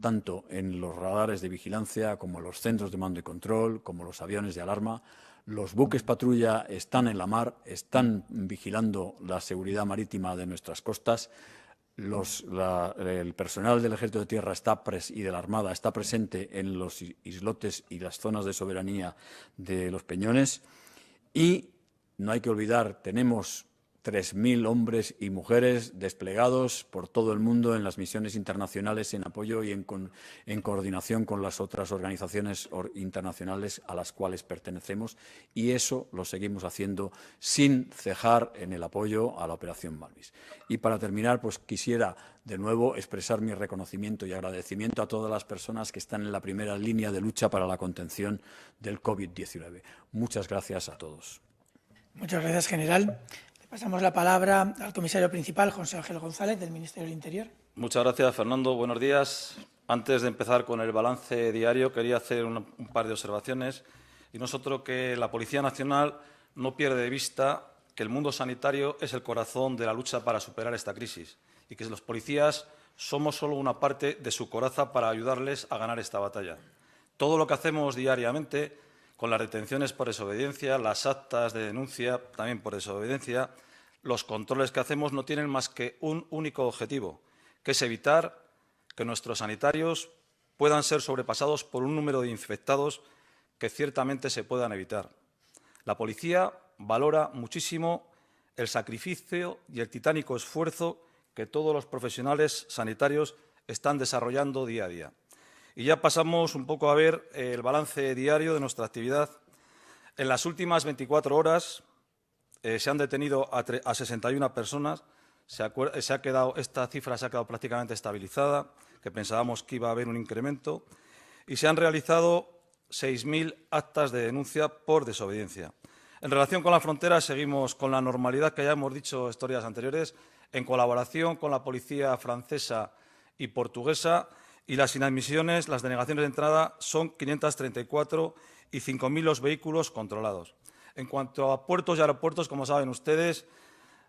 tanto en los radares de vigilancia como en los centros de mando y control, como los aviones de alarma. Los buques patrulla están en la mar, están vigilando la seguridad marítima de nuestras costas. El personal del Ejército de Tierra y de la Armada está presente en los islotes y las zonas de soberanía de los Peñones. Y no hay que olvidar, tenemos 3.000 hombres y mujeres desplegados por todo el mundo en las misiones internacionales en apoyo y en coordinación con las otras organizaciones internacionales a las cuales pertenecemos, y eso lo seguimos haciendo sin cejar en el apoyo a la Operación Balmis. Y para terminar, pues quisiera de nuevo expresar mi reconocimiento y agradecimiento a todas las personas que están en la primera línea de lucha para la contención del COVID-19. Muchas gracias a todos. Muchas gracias, general. Pasamos la palabra al comisario principal, José Ángel González, del Ministerio del Interior. Muchas gracias, Fernando. Buenos días. Antes de empezar con el balance diario, quería hacer un par de observaciones. Y nosotros que la Policía Nacional no pierde de vista que el mundo sanitario es el corazón de la lucha para superar esta crisis y que los policías somos solo una parte de su coraza para ayudarles a ganar esta batalla. Todo lo que hacemos diariamente, con las detenciones por desobediencia, las actas de denuncia también por desobediencia, los controles que hacemos no tienen más que un único objetivo, que es evitar que nuestros sanitarios puedan ser sobrepasados por un número de infectados que ciertamente se puedan evitar. La policía valora muchísimo el sacrificio y el titánico esfuerzo que todos los profesionales sanitarios están desarrollando día a día. Y ya pasamos un poco a ver el balance diario de nuestra actividad. En las últimas 24 horas se han detenido a 61 personas. Esta cifra se ha quedado prácticamente estabilizada, que pensábamos que iba a haber un incremento. Y se han realizado 6.000 actas de denuncia por desobediencia. En relación con la frontera, seguimos con la normalidad que ya hemos dicho estos días anteriores, en colaboración con la policía francesa y portuguesa. Y las inadmisiones, las denegaciones de entrada, son 534 y 5.000 los vehículos controlados. En cuanto a puertos y aeropuertos, como saben ustedes,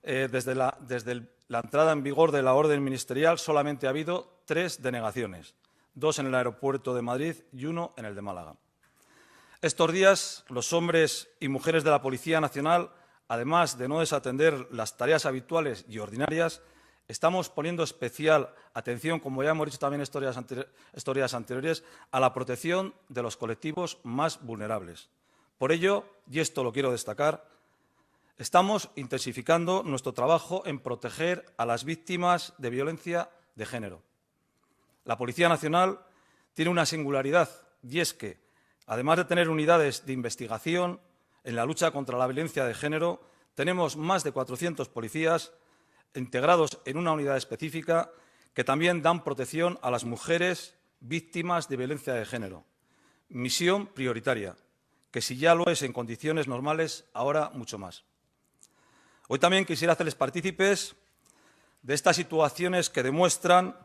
desde la entrada en vigor de la orden ministerial solamente ha habido 3 denegaciones, 2 en el aeropuerto de Madrid y 1 en el de Málaga. Estos días, los hombres y mujeres de la Policía Nacional, además de no desatender las tareas habituales y ordinarias, estamos poniendo especial atención, como ya hemos dicho también estos días anteriores, a la protección de los colectivos más vulnerables. Por ello, y esto lo quiero destacar, estamos intensificando nuestro trabajo en proteger a las víctimas de violencia de género. La Policía Nacional tiene una singularidad, y es que, además de tener unidades de investigación en la lucha contra la violencia de género, tenemos más de 400 policías integrados en una unidad específica que también dan protección a las mujeres víctimas de violencia de género. Misión prioritaria, que si ya lo es en condiciones normales, ahora mucho más. Hoy también quisiera hacerles partícipes de estas situaciones que demuestran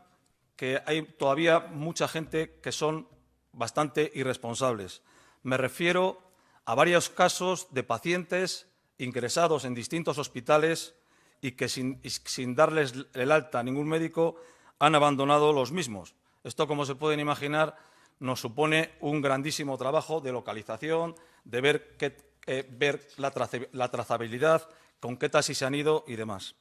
que hay todavía mucha gente que son bastante irresponsables. Me refiero a varios casos de pacientes ingresados en distintos hospitales y que sin darles el alta a ningún médico han abandonado los mismos. Esto, como se pueden imaginar, nos supone un grandísimo trabajo de localización, de ver la trazabilidad, con qué taxis se han ido y demás.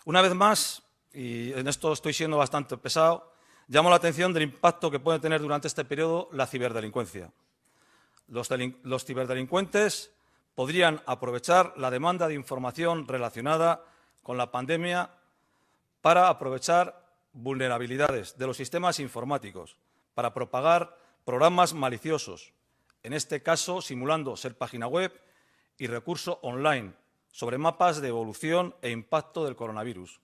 Una vez más, y en esto estoy siendo bastante pesado, llamo la atención del impacto que puede tener durante este periodo la ciberdelincuencia. Los ciberdelincuentes podrían aprovechar la demanda de información relacionada con la pandemia para aprovechar vulnerabilidades de los sistemas informáticos, para propagar programas maliciosos, en este caso simulando ser página web y recurso online sobre mapas de evolución e impacto del coronavirus.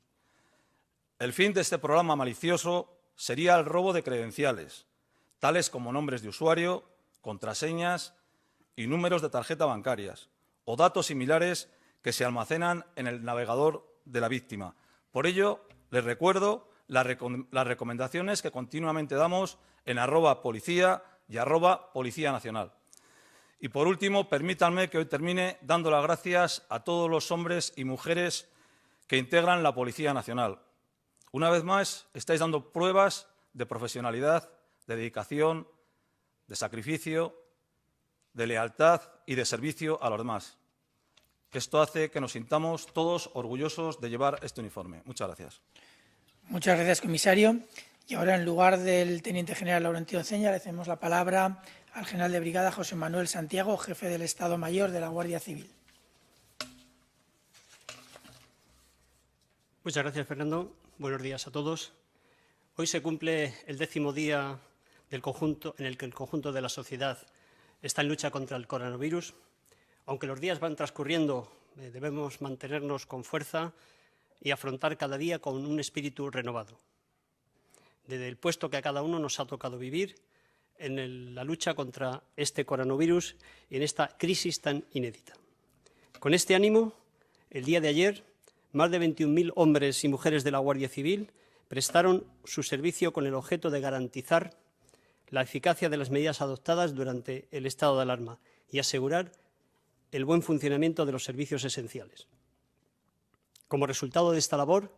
El fin de este programa malicioso sería el robo de credenciales, tales como nombres de usuario, contraseñas y números de tarjeta bancarias, o datos similares que se almacenan en el navegador de la víctima. Por ello, les recuerdo las recomendaciones que continuamente damos en @policía y @Policía Nacional. Y por último, permítanme que hoy termine dando las gracias a todos los hombres y mujeres que integran la Policía Nacional. Una vez más, estáis dando pruebas de profesionalidad, de dedicación, de sacrificio, de lealtad y de servicio a los demás. Esto hace que nos sintamos todos orgullosos de llevar este uniforme. Muchas gracias. Muchas gracias, comisario. Y ahora, en lugar del teniente general Laurentino Ceña, le cedemos la palabra al general de brigada José Manuel Santiago, jefe del Estado Mayor de la Guardia Civil. Muchas gracias, Fernando. Buenos días a todos. Hoy se cumple el 10º día en el que el conjunto de la sociedad está en lucha contra el coronavirus. Aunque los días van transcurriendo, debemos mantenernos con fuerza y afrontar cada día con un espíritu renovado. Desde el puesto que a cada uno nos ha tocado vivir en la lucha contra este coronavirus y en esta crisis tan inédita. Con este ánimo, el día de ayer, más de 21.000 hombres y mujeres de la Guardia Civil prestaron su servicio con el objeto de garantizar la eficacia de las medidas adoptadas durante el estado de alarma y asegurar el buen funcionamiento de los servicios esenciales. Como resultado de esta labor,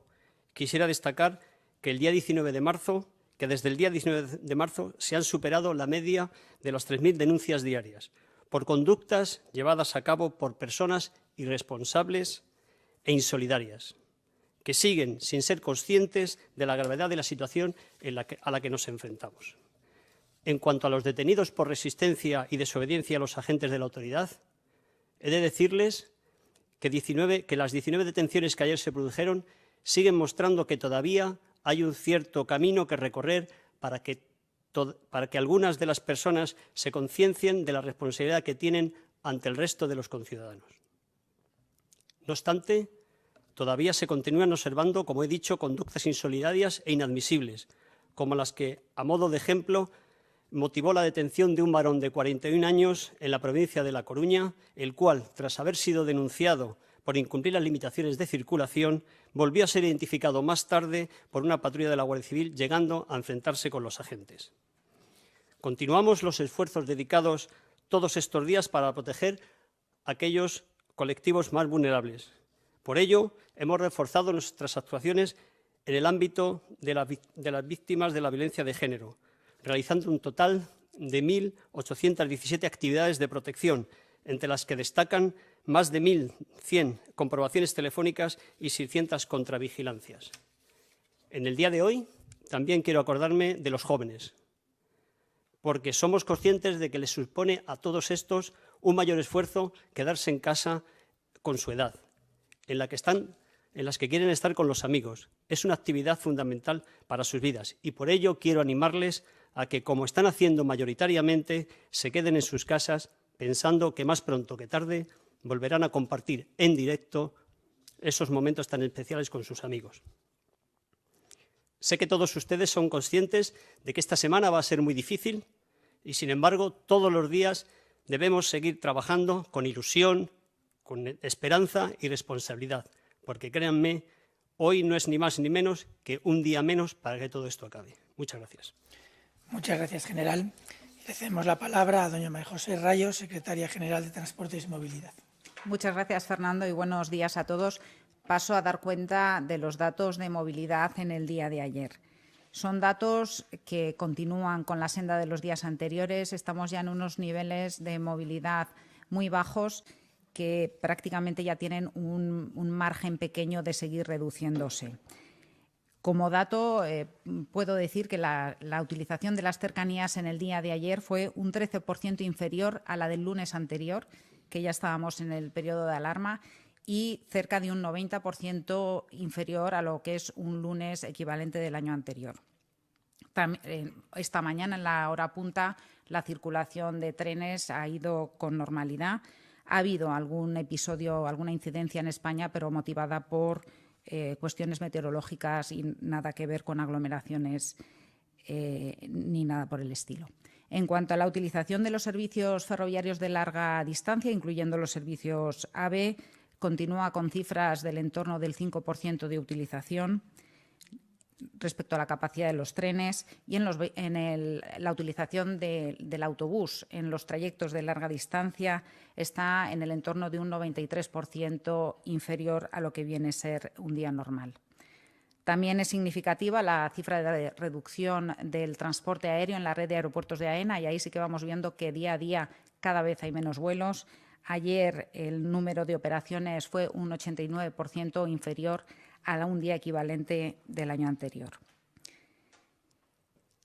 quisiera destacar que desde el día 19 de marzo se han superado la media de las 3.000 denuncias diarias por conductas llevadas a cabo por personas irresponsables e insolidarias, que siguen sin ser conscientes de la gravedad de la situación a la que nos enfrentamos. En cuanto a los detenidos por resistencia y desobediencia a los agentes de la autoridad, he de decirles que las 19 detenciones que ayer se produjeron siguen mostrando que todavía hay un cierto camino que recorrer para que algunas de las personas se conciencien de la responsabilidad que tienen ante el resto de los conciudadanos. No obstante, todavía se continúan observando, como he dicho, conductas insolidarias e inadmisibles, como las que, a modo de ejemplo, motivó la detención de un varón de 41 años en la provincia de La Coruña, el cual, tras haber sido denunciado por incumplir las limitaciones de circulación, volvió a ser identificado más tarde por una patrulla de la Guardia Civil, llegando a enfrentarse con los agentes. Continuamos los esfuerzos dedicados todos estos días para proteger a aquellos colectivos más vulnerables. Por ello, hemos reforzado nuestras actuaciones en el ámbito de las víctimas de la violencia de género, realizando un total de 1.817 actividades de protección, entre las que destacan más de 1.100 comprobaciones telefónicas y 600 contravigilancias. En el día de hoy también quiero acordarme de los jóvenes, porque somos conscientes de que les supone a todos estos un mayor esfuerzo quedarse en casa con su edad, en las que quieren estar con los amigos. Es una actividad fundamental para sus vidas y por ello quiero animarles a que, como están haciendo mayoritariamente, se queden en sus casas pensando que más pronto que tarde volverán a compartir en directo esos momentos tan especiales con sus amigos. Sé que todos ustedes son conscientes de que esta semana va a ser muy difícil y, sin embargo, todos los días debemos seguir trabajando con ilusión, con esperanza y responsabilidad, porque créanme, Hoy no es ni más ni menos que un día menos para que todo esto acabe. Muchas gracias. Muchas gracias, general. Le cedemos la palabra a doña María José Rayo, secretaria general de Transportes y Movilidad. Muchas gracias, Fernando, y buenos días a todos. Paso a dar cuenta de los datos de movilidad en el día de ayer. Son datos que continúan con la senda de los días anteriores. Estamos ya en unos niveles de movilidad muy bajos que prácticamente ya tienen un margen pequeño de seguir reduciéndose. Como dato, puedo decir que la utilización de las cercanías en el día de ayer fue un 13% inferior a la del lunes anterior, que ya estábamos en el periodo de alarma, y cerca de un 90% inferior a lo que es un lunes equivalente del año anterior. Esta mañana, en la hora punta, la circulación de trenes ha ido con normalidad. Ha habido algún episodio, alguna incidencia en España, pero motivada por cuestiones meteorológicas y nada que ver con aglomeraciones ni nada por el estilo. En cuanto a la utilización de los servicios ferroviarios de larga distancia, incluyendo los servicios AVE, continúa con cifras del entorno del 5% de utilización respecto a la capacidad de los trenes, y la utilización del autobús en los trayectos de larga distancia está en el entorno de un 93% inferior a lo que viene a ser un día normal. También es significativa la cifra de reducción del transporte aéreo en la red de aeropuertos de AENA, y ahí sí que vamos viendo que día a día cada vez hay menos vuelos. Ayer el número de operaciones fue un 89% inferior a un día equivalente del año anterior.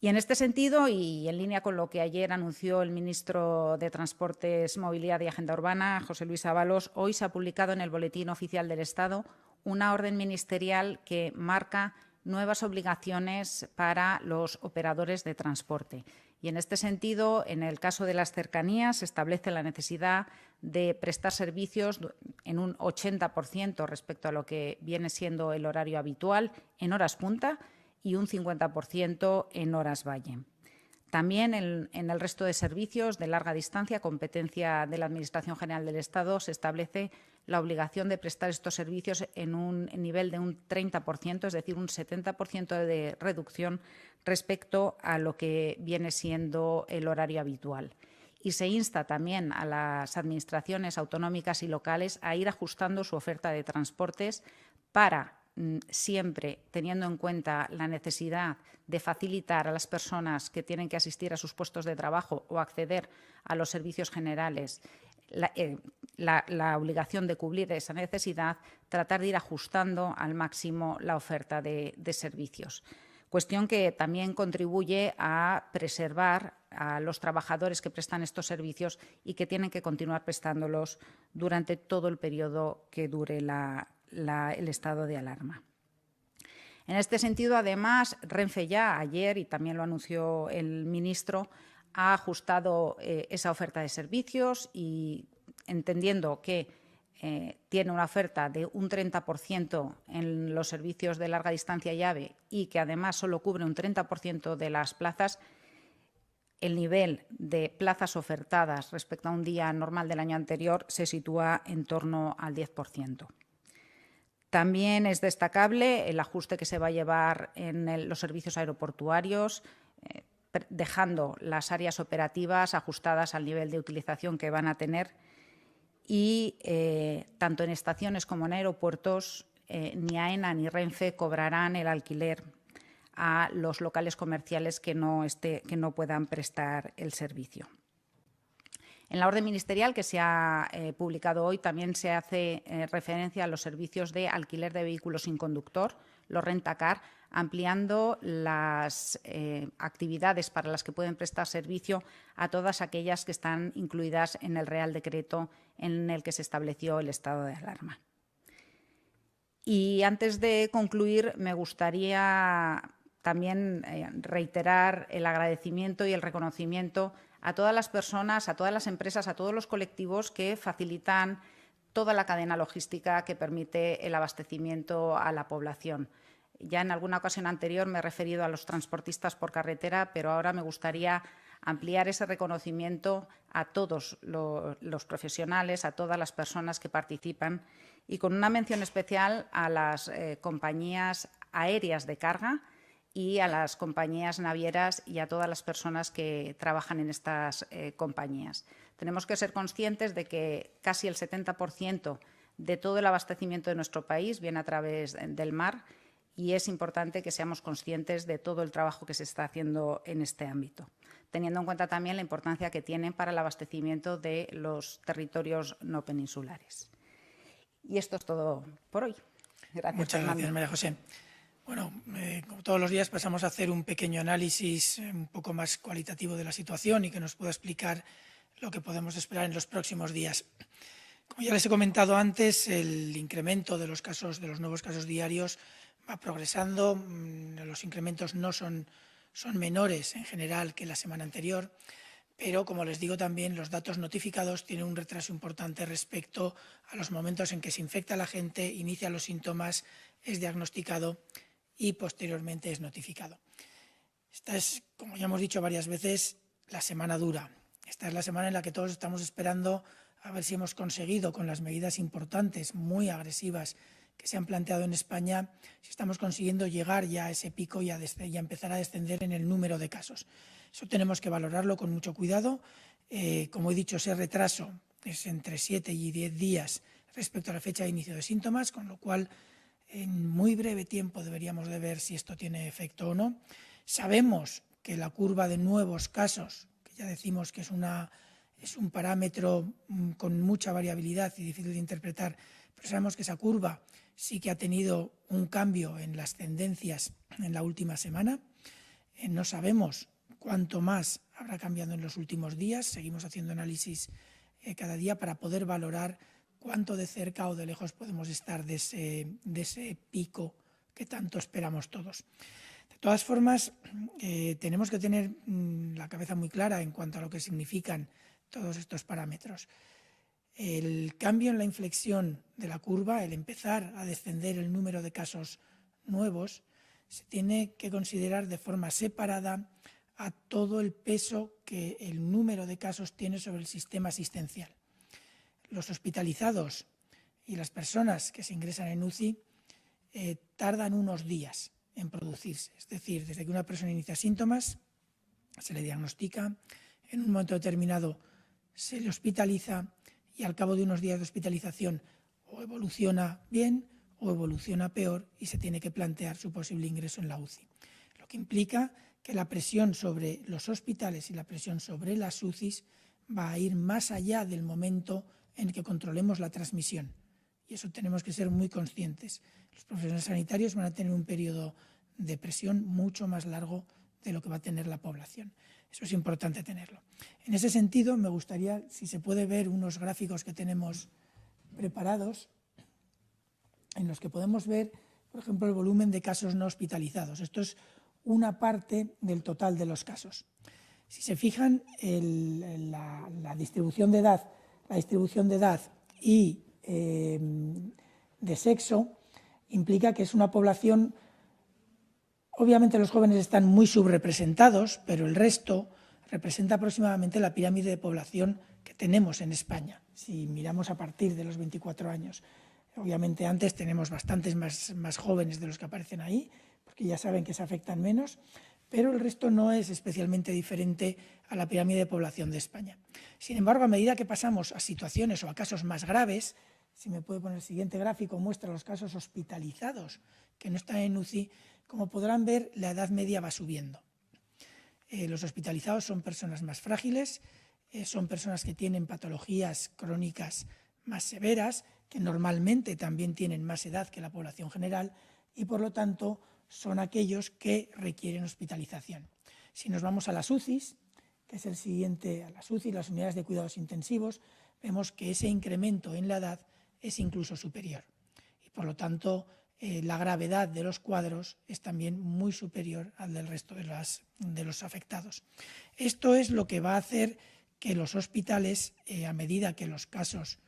Y en este sentido, y en línea con lo que ayer anunció el ministro de Transportes, Movilidad y Agenda Urbana, José Luis Ábalos, hoy se ha publicado en el Boletín Oficial del Estado una orden ministerial que marca nuevas obligaciones para los operadores de transporte. Y en este sentido, en el caso de las cercanías, se establece la necesidad de prestar servicios en un 80% respecto a lo que viene siendo el horario habitual en horas punta y un 50% en horas valle. También en el resto de servicios de larga distancia, competencia de la Administración General del Estado, se establece la obligación de prestar estos servicios en un nivel de un 30%, es decir, un 70% de reducción respecto a lo que viene siendo el horario habitual. Y se insta también a las administraciones autonómicas y locales a ir ajustando su oferta de transportes para, siempre teniendo en cuenta la necesidad de facilitar a las personas que tienen que asistir a sus puestos de trabajo o acceder a los servicios generales, la obligación de cubrir esa necesidad, tratar de ir ajustando al máximo la oferta de servicios. Cuestión que también contribuye a preservar a los trabajadores que prestan estos servicios y que tienen que continuar prestándolos durante todo el periodo que dure el estado de alarma. En este sentido, además, Renfe ya ayer, y también lo anunció el ministro, ha ajustado esa oferta de servicios y entendiendo que tiene una oferta de un 30% en los servicios de larga distancia y AVE y que además solo cubre un 30% de las plazas, el nivel de plazas ofertadas respecto a un día normal del año anterior se sitúa en torno al 10%. También es destacable el ajuste que se va a llevar en los servicios aeroportuarios, dejando las áreas operativas ajustadas al nivel de utilización que van a tener, y tanto en estaciones como en aeropuertos ni AENA ni Renfe cobrarán el alquiler a los locales comerciales que no puedan prestar el servicio. En la orden ministerial que se ha publicado hoy también se hace referencia a los servicios de alquiler de vehículos sin conductor, los rentacar, ampliando las actividades para las que pueden prestar servicio a todas aquellas que están incluidas en el Real Decreto en el que se estableció el estado de alarma. Y antes de concluir, me gustaría también reiterar el agradecimiento y el reconocimiento a todas las personas, a todas las empresas, a todos los colectivos que facilitan toda la cadena logística que permite el abastecimiento a la población. Ya en alguna ocasión anterior me he referido a los transportistas por carretera, pero ahora me gustaría ampliar ese reconocimiento a todos los profesionales, a todas las personas que participan y con una mención especial a las compañías aéreas de carga y a las compañías navieras y a todas las personas que trabajan en estas compañías. Tenemos que ser conscientes de que casi el 70% de todo el abastecimiento de nuestro país viene a través del mar y es importante que seamos conscientes de todo el trabajo que se está haciendo en este ámbito, teniendo en cuenta también la importancia que tienen para el abastecimiento de los territorios no peninsulares. Y esto es todo por hoy. Gracias, Muchas gracias, María José. Bueno, como todos los días pasamos a hacer un pequeño análisis un poco más cualitativo de la situación y que nos pueda explicar lo que podemos esperar en los próximos días. Como ya les he comentado antes, el incremento de los casos, de los nuevos casos diarios, va progresando. Los incrementos no son menores en general que la semana anterior, pero como les digo también, los datos notificados tienen un retraso importante respecto a los momentos en que se infecta la gente, inicia los síntomas, es diagnosticado y posteriormente es notificado. Esta es, como ya hemos dicho varias veces, la semana dura. Esta es la semana en la que todos estamos esperando a ver si hemos conseguido, con las medidas importantes, muy agresivas, que se han planteado en España, si estamos consiguiendo llegar ya a ese pico y a empezar a descender en el número de casos. Eso tenemos que valorarlo con mucho cuidado. Como he dicho, ese retraso es entre 7 y 10 días respecto a la fecha de inicio de síntomas, con lo cual en muy breve tiempo deberíamos de ver si esto tiene efecto o no. Sabemos que la curva de nuevos casos, que ya decimos que es un parámetro con mucha variabilidad y difícil de interpretar, pero sabemos que esa curva sí que ha tenido un cambio en las tendencias en la última semana. No sabemos cuánto más habrá cambiado en los últimos días. Seguimos haciendo análisis cada día para poder valorar cuánto de cerca o de lejos podemos estar de ese pico que tanto esperamos todos. De todas formas, tenemos que tener la cabeza muy clara en cuanto a lo que significan todos estos parámetros. El cambio en la inflexión de la curva, el empezar a descender el número de casos nuevos, se tiene que considerar de forma separada a todo el peso que el número de casos tiene sobre el sistema asistencial. Los hospitalizados y las personas que se ingresan en UCI tardan unos días en producirse. Es decir, desde que una persona inicia síntomas, se le diagnostica, en un momento determinado se le hospitaliza y al cabo de unos días de hospitalización o evoluciona bien o evoluciona peor y se tiene que plantear su posible ingreso en la UCI. Lo que implica que la presión sobre los hospitales y la presión sobre las UCIs va a ir más allá del momento en que controlemos la transmisión. Y eso tenemos que ser muy conscientes. Los profesionales sanitarios van a tener un periodo de presión mucho más largo de lo que va a tener la población. Eso es importante tenerlo. En ese sentido, me gustaría, si se puede ver unos gráficos que tenemos preparados, en los que podemos ver, por ejemplo, el volumen de casos no hospitalizados. Esto es una parte del total de los casos. Si se fijan, la distribución de edad, y de sexo implica que es una población. Obviamente los jóvenes están muy subrepresentados, pero el resto representa aproximadamente la pirámide de población que tenemos en España, si miramos a partir de los 24 años. Obviamente antes tenemos bastantes más jóvenes de los que aparecen ahí, porque ya saben que se afectan menos, pero el resto no es especialmente diferente a la pirámide de población de España. Sin embargo, a medida que pasamos a situaciones o a casos más graves, si me puede poner el siguiente gráfico, muestra los casos hospitalizados que no están en UCI. Como podrán ver, la edad media va subiendo. Los hospitalizados son personas más frágiles, son personas que tienen patologías crónicas más severas, que normalmente también tienen más edad que la población general y, por lo tanto, son aquellos que requieren hospitalización. Si nos vamos a las UCIs, que es el siguiente, a las UCI, las unidades de cuidados intensivos, vemos que ese incremento en la edad es incluso superior. Y, por lo tanto, la gravedad de los cuadros es también muy superior al del resto de los afectados. Esto es lo que va a hacer que los hospitales, a medida que los casos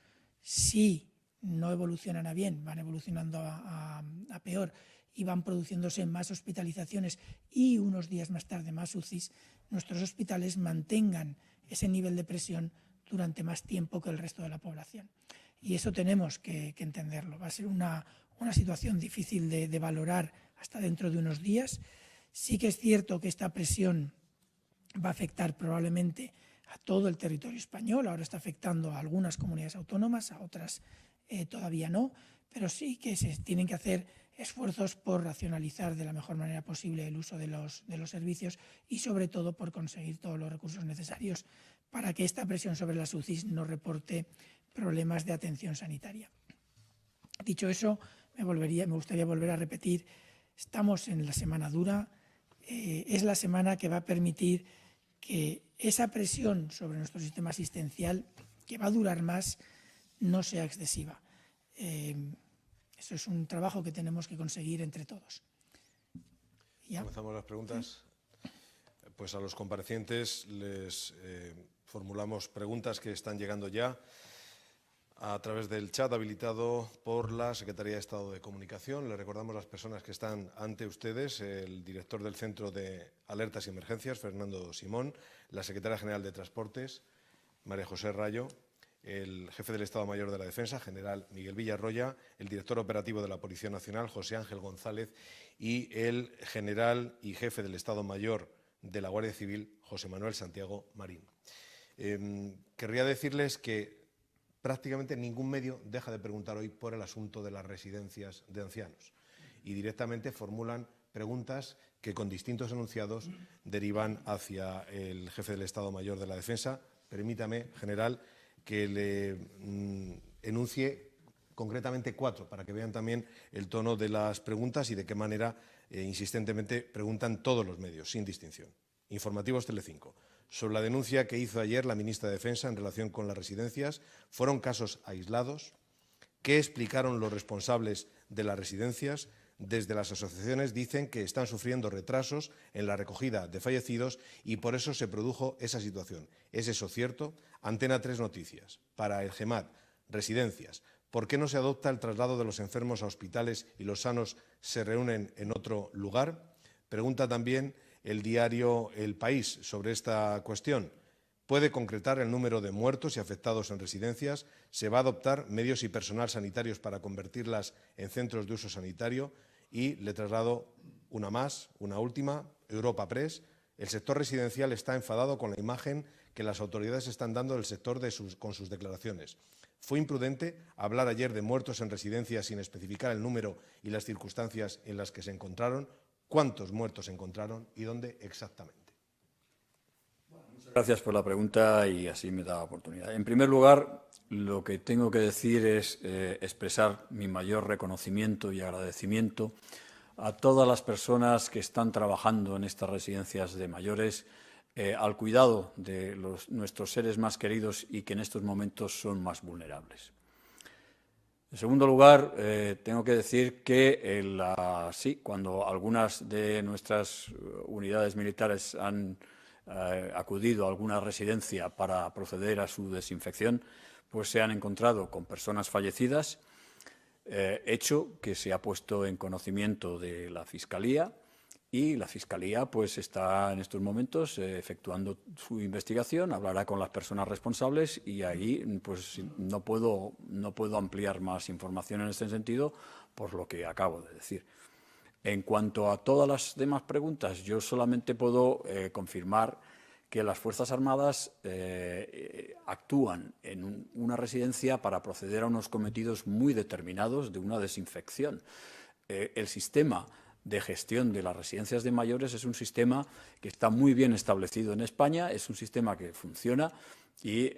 sí no evolucionan a bien, van evolucionando a peor y van produciéndose más hospitalizaciones y unos días más tarde más UCIs, nuestros hospitales mantengan ese nivel de presión durante más tiempo que el resto de la población. Y eso tenemos que entenderlo. Va a ser una situación difícil de valorar hasta dentro de unos días. Sí que es cierto que esta presión va a afectar probablemente a todo el territorio español. Ahora está afectando a algunas comunidades autónomas, a otras todavía no, pero sí que se tienen que hacer esfuerzos por racionalizar de la mejor manera posible el uso de los servicios y sobre todo por conseguir todos los recursos necesarios para que esta presión sobre las UCIs no reporte problemas de atención sanitaria. Dicho eso, me gustaría volver a repetir, estamos en la semana dura, es la semana que va a permitir que esa presión sobre nuestro sistema asistencial, que va a durar más, no sea excesiva. Eso es un trabajo que tenemos que conseguir entre todos. ¿Ya? Comenzamos las preguntas. Pues a los comparecientes les formulamos preguntas que están llegando ya a través del chat habilitado por la Secretaría de Estado de Comunicación. Les recordamos las personas que están ante ustedes: el director del Centro de Alertas y Emergencias, Fernando Simón; la secretaria general de Transportes, María José Rayo; el jefe del Estado Mayor de la Defensa, general Miguel Villarroya; el director operativo de la Policía Nacional, José Ángel González; y el general y jefe del Estado Mayor de la Guardia Civil, José Manuel Santiago Marín. Querría decirles que prácticamente ningún medio deja de preguntar hoy por el asunto de las residencias de ancianos y directamente formulan preguntas que con distintos enunciados derivan hacia el jefe del Estado Mayor de la Defensa. Permítame, general, que le enuncie concretamente 4 para que vean también el tono de las preguntas y de qué manera insistentemente preguntan todos los medios, sin distinción. Informativos Telecinco. Sobre la denuncia que hizo ayer la ministra de Defensa en relación con las residencias, ¿fueron casos aislados? ¿Qué explicaron los responsables de las residencias? Desde las asociaciones dicen que están sufriendo retrasos en la recogida de fallecidos y por eso se produjo esa situación. ¿Es eso cierto? Antena 3 Noticias. Para el GEMAT, residencias. ¿Por qué no se adopta el traslado de los enfermos a hospitales y los sanos se reúnen en otro lugar? Pregunta también el diario El País sobre esta cuestión. ¿Puede concretar el número de muertos y afectados en residencias? ¿Se va a adoptar medios y personal sanitarios para convertirlas en centros de uso sanitario? Y le traslado una más, una última, Europa Press. El sector residencial está enfadado con la imagen que las autoridades están dando del sector con sus declaraciones. ¿Fue imprudente hablar ayer de muertos en residencias sin especificar el número y las circunstancias en las que se encontraron? ¿Cuántos muertos se encontraron y dónde exactamente? Muchas gracias por la pregunta y así me da oportunidad. En primer lugar, lo que tengo que decir es expresar mi mayor reconocimiento y agradecimiento a todas las personas que están trabajando en estas residencias de mayores al cuidado de nuestros seres más queridos y que en estos momentos son más vulnerables. En segundo lugar, tengo que decir que cuando algunas de nuestras unidades militares han acudido a alguna residencia para proceder a su desinfección, pues se han encontrado con personas fallecidas, hecho que se ha puesto en conocimiento de la Fiscalía y la Fiscalía pues está en estos momentos efectuando su investigación, hablará con las personas responsables y ahí pues no puedo ampliar más información en este sentido por lo que acabo de decir. En cuanto a todas las demás preguntas, yo solamente puedo confirmar que las Fuerzas Armadas actúan en una residencia para proceder a unos cometidos muy determinados de una desinfección. El sistema de gestión de las residencias de mayores es un sistema que está muy bien establecido en España, es un sistema que funciona y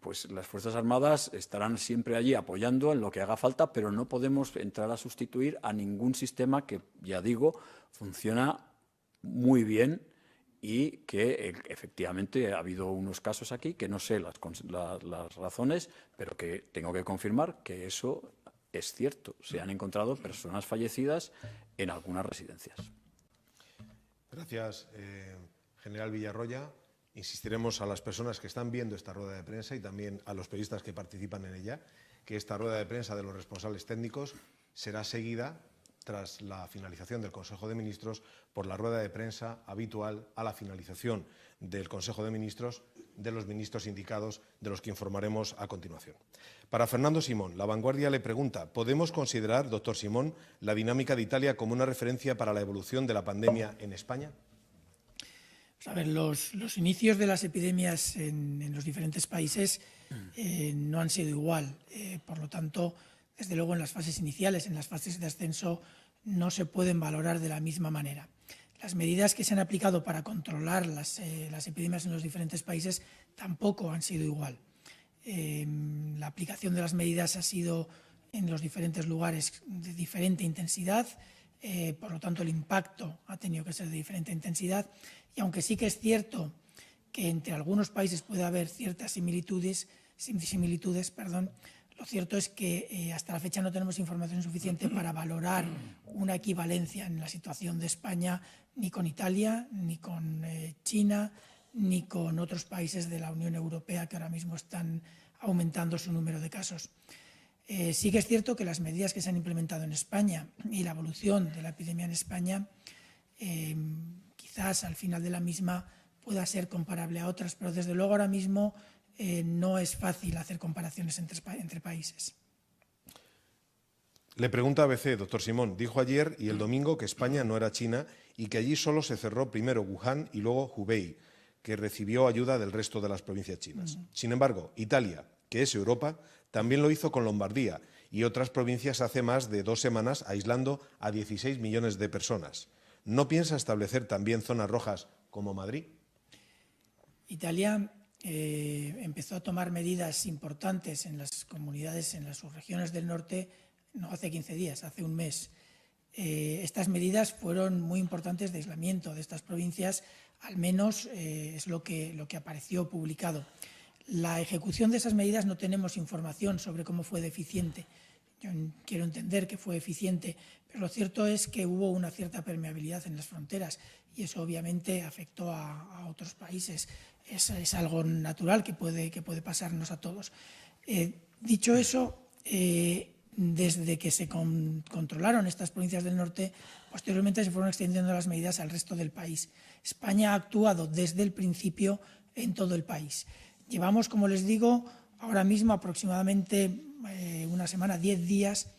pues las Fuerzas Armadas estarán siempre allí apoyando en lo que haga falta, pero no podemos entrar a sustituir a ningún sistema que, ya digo, funciona muy bien y que efectivamente ha habido unos casos aquí que no sé las razones, pero que tengo que confirmar que eso es cierto. Se han encontrado personas fallecidas en algunas residencias. Gracias, general Villarroya. Insistiremos a las personas que están viendo esta rueda de prensa y también a los periodistas que participan en ella que esta rueda de prensa de los responsables técnicos será seguida tras la finalización del Consejo de Ministros, por la rueda de prensa habitual a la finalización del Consejo de Ministros de los ministros indicados, de los que informaremos a continuación. Para Fernando Simón, La Vanguardia le pregunta: ¿podemos considerar, doctor Simón, la dinámica de Italia como una referencia para la evolución de la pandemia en España? A ver, los inicios de las epidemias en los diferentes países no han sido igual. Por lo tanto, desde luego en las fases iniciales, en las fases de ascenso, no se pueden valorar de la misma manera. Las medidas que se han aplicado para controlar las epidemias en los diferentes países tampoco han sido igual. La aplicación de las medidas ha sido en los diferentes lugares de diferente intensidad, por lo tanto el impacto ha tenido que ser de diferente intensidad, y aunque sí que es cierto que entre algunos países puede haber ciertas similitudes, lo cierto es que hasta la fecha no tenemos información suficiente para valorar una equivalencia en la situación de España ni con Italia, ni con China, ni con otros países de la Unión Europea que ahora mismo están aumentando su número de casos. Sí que es cierto que las medidas que se han implementado en España y la evolución de la epidemia en España quizás al final de la misma pueda ser comparable a otras, pero desde luego ahora mismo no es fácil hacer comparaciones entre países. Le pregunta ABC, doctor Simón, dijo ayer y el domingo que España no era China y que allí solo se cerró primero Wuhan y luego Hubei, que recibió ayuda del resto de las provincias chinas. Sin embargo, Italia, que es Europa, también lo hizo con Lombardía y otras provincias hace más de 2 semanas, aislando a 16 millones de personas. ¿No piensa establecer también zonas rojas como Madrid? Italia empezó a tomar medidas importantes en las comunidades, en las subregiones del norte, no hace 15 días, hace un mes. Estas medidas fueron muy importantes de aislamiento de estas provincias, al menos es lo que apareció publicado. La ejecución de esas medidas no tenemos información sobre cómo fue de eficiente. Yo quiero entender que fue eficiente, pero lo cierto es que hubo una cierta permeabilidad en las fronteras y eso obviamente afectó a otros países. Es algo natural que puede pasarnos a todos. Dicho eso, desde que se controlaron estas provincias del norte, posteriormente se fueron extendiendo las medidas al resto del país. España ha actuado desde el principio en todo el país. Llevamos, como les digo, ahora mismo aproximadamente una semana, 10 días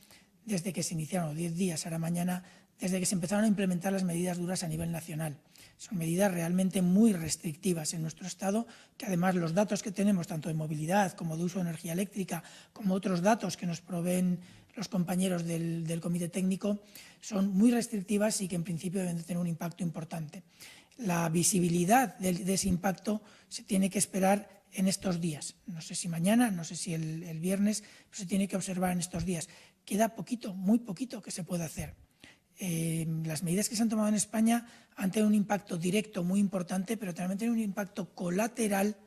desde que se iniciaron, 10 días, ahora mañana, desde que se empezaron a implementar las medidas duras a nivel nacional. Son medidas realmente muy restrictivas en nuestro Estado, que además los datos que tenemos, tanto de movilidad como de uso de energía eléctrica, como otros datos que nos proveen los compañeros del Comité Técnico, son muy restrictivas y que en principio deben de tener un impacto importante. La visibilidad de ese impacto se tiene que esperar en estos días. No sé si mañana, no sé si el viernes, pero se tiene que observar en estos días. Queda poquito, muy poquito que se puede hacer. Las medidas que se han tomado en España han tenido un impacto directo muy importante, pero también tienen un impacto colateral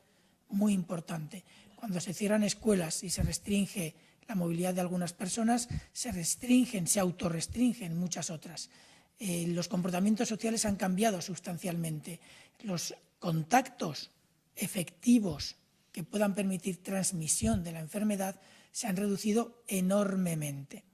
muy importante. Cuando se cierran escuelas y se restringe la movilidad de algunas personas, se autorrestringen muchas otras. Los comportamientos sociales han cambiado sustancialmente. Los contactos efectivos que puedan permitir transmisión de la enfermedad se han reducido enormemente.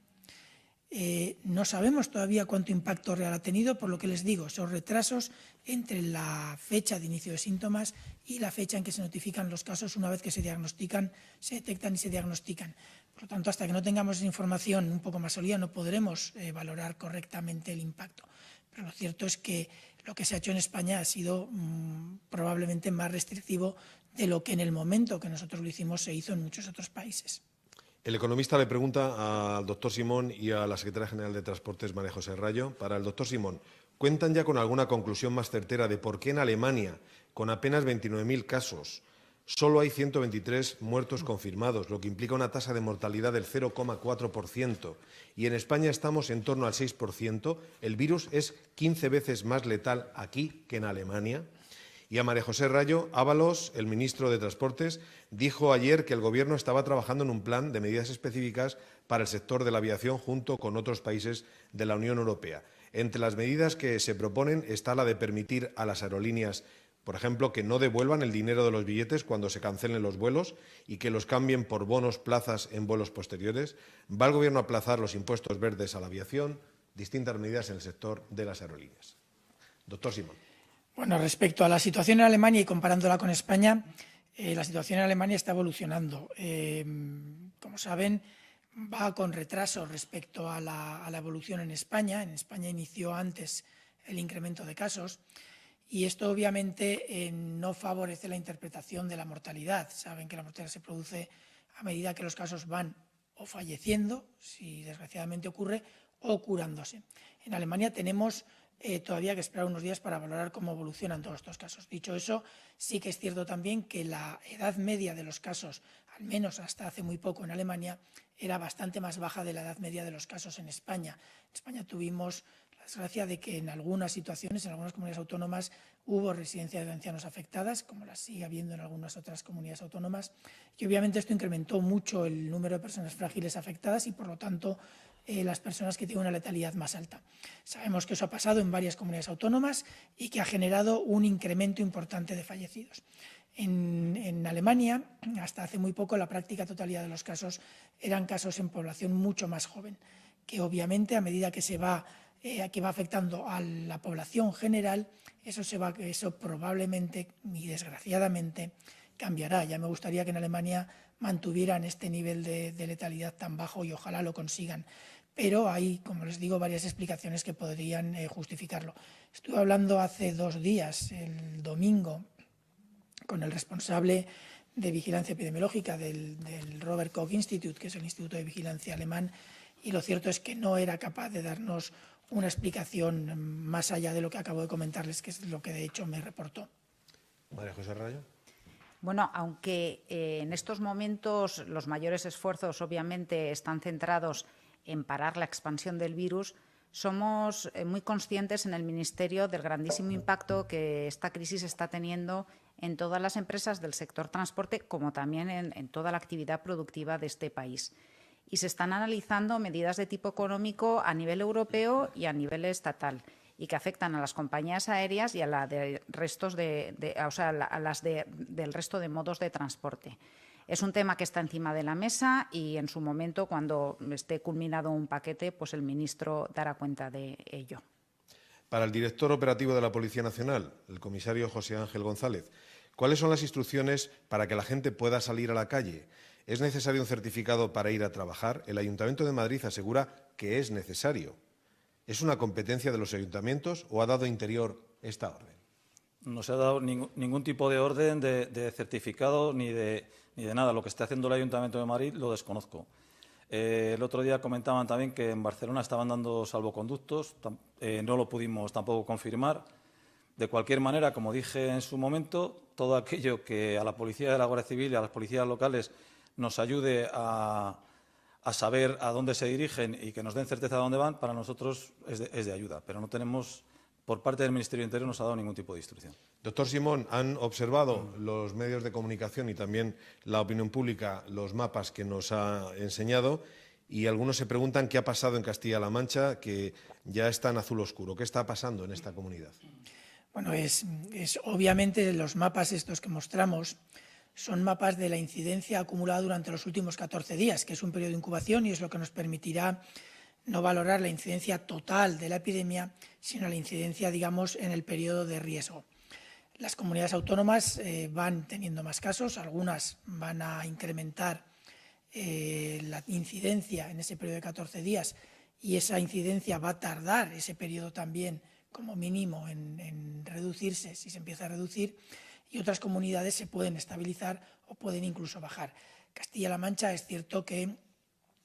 No sabemos todavía cuánto impacto real ha tenido, por lo que les digo, esos retrasos entre la fecha de inicio de síntomas y la fecha en que se notifican los casos una vez que se diagnostican, se detectan y se diagnostican. Por lo tanto, hasta que no tengamos esa información un poco más sólida no podremos valorar correctamente el impacto. Pero lo cierto es que lo que se ha hecho en España ha sido probablemente más restrictivo de lo que en el momento que nosotros lo hicimos se hizo en muchos otros países. El economista le pregunta al doctor Simón y a la secretaria general de Transportes, María José Rayo. Para el doctor Simón, ¿cuentan ya con alguna conclusión más certera de por qué en Alemania, con apenas 29.000 casos, solo hay 123 muertos confirmados, lo que implica una tasa de mortalidad del 0,4%? Y en España estamos en torno al 6%. ¿El virus es 15 veces más letal aquí que en Alemania? Y a María José Rayo, Ábalos, el ministro de Transportes, dijo ayer que el Gobierno estaba trabajando en un plan de medidas específicas para el sector de la aviación junto con otros países de la Unión Europea. Entre las medidas que se proponen está la de permitir a las aerolíneas, por ejemplo, que no devuelvan el dinero de los billetes cuando se cancelen los vuelos y que los cambien por bonos plazas en vuelos posteriores. ¿Va el Gobierno a aplazar los impuestos verdes a la aviación? distintas medidas en el sector de las aerolíneas. Doctor Simón. Bueno, respecto a la situación en Alemania y comparándola con España, la situación en Alemania está evolucionando. Como saben, va con retraso respecto a la evolución en España. En España inició antes el incremento de casos y esto obviamente no favorece la interpretación de la mortalidad. Saben que la mortalidad se produce a medida que los casos van o falleciendo, si desgraciadamente ocurre, o curándose. En Alemania tenemos todavía que esperar unos días para valorar cómo evolucionan todos estos casos. Dicho eso, sí que es cierto también que la edad media de los casos, al menos hasta hace muy poco en Alemania, era bastante más baja de la edad media de los casos en España. En España tuvimos la desgracia de que en algunas situaciones, en algunas comunidades autónomas, hubo residencias de ancianos afectadas, como las sigue habiendo en algunas otras comunidades autónomas, y obviamente esto incrementó mucho el número de personas frágiles afectadas y, por lo tanto, las personas que tienen una letalidad más alta. Sabemos que eso ha pasado en varias comunidades autónomas y que ha generado un incremento importante de fallecidos. En Alemania, hasta hace muy poco, la práctica totalidad de los casos eran casos en población mucho más joven, que obviamente a medida que va afectando a la población general, eso probablemente y desgraciadamente cambiará. Ya me gustaría que en Alemania mantuvieran este nivel de letalidad tan bajo y ojalá lo consigan. Pero hay, como les digo, varias explicaciones que podrían justificarlo. Estuve hablando hace 2 días, el domingo, con el responsable de vigilancia epidemiológica del Robert Koch Institute, que es el Instituto de Vigilancia alemán, y lo cierto es que no era capaz de darnos una explicación más allá de lo que acabo de comentarles, que es lo que de hecho me reportó. María José Rayo. Bueno, aunque en estos momentos los mayores esfuerzos obviamente están centrados en parar la expansión del virus, somos muy conscientes en el Ministerio del grandísimo impacto que esta crisis está teniendo en todas las empresas del sector transporte, como también en toda la actividad productiva de este país. Y se están analizando medidas de tipo económico a nivel europeo y a nivel estatal, y que afectan a las compañías aéreas y a las del resto de modos de transporte. Es un tema que está encima de la mesa y en su momento, cuando esté culminado un paquete, pues el ministro dará cuenta de ello. Para el director operativo de la Policía Nacional, el comisario José Ángel González, ¿cuáles son las instrucciones para que la gente pueda salir a la calle? ¿Es necesario un certificado para ir a trabajar? El Ayuntamiento de Madrid asegura que es necesario. ¿Es una competencia de los ayuntamientos o ha dado Interior esta orden? No se ha dado ningún tipo de orden de certificado ni de nada. Lo que está haciendo el Ayuntamiento de Madrid lo desconozco. El otro día comentaban también que en Barcelona estaban dando salvoconductos. No lo pudimos tampoco confirmar. De cualquier manera, como dije en su momento, todo aquello que a la Policía de la Guardia Civil y a las policías locales nos ayude a saber a dónde se dirigen y que nos den certeza de dónde van, para nosotros es de ayuda. Pero no tenemos, por parte del Ministerio de Interior, no se ha dado ningún tipo de instrucción. Doctor Simón, ¿han observado los medios de comunicación y también la opinión pública los mapas que nos ha enseñado? Y algunos se preguntan qué ha pasado en Castilla-La Mancha, que ya está en azul oscuro. ¿Qué está pasando en esta comunidad? Bueno, obviamente los mapas estos que mostramos son mapas de la incidencia acumulada durante los últimos 14 días, que es un periodo de incubación y es lo que nos permitirá no valorar la incidencia total de la epidemia, sino la incidencia, digamos, en el periodo de riesgo. Las comunidades autónomas van teniendo más casos, algunas van a incrementar la incidencia en ese periodo de 14 días y esa incidencia va a tardar ese periodo también como mínimo en reducirse, si se empieza a reducir, y otras comunidades se pueden estabilizar o pueden incluso bajar. Castilla-La Mancha es cierto que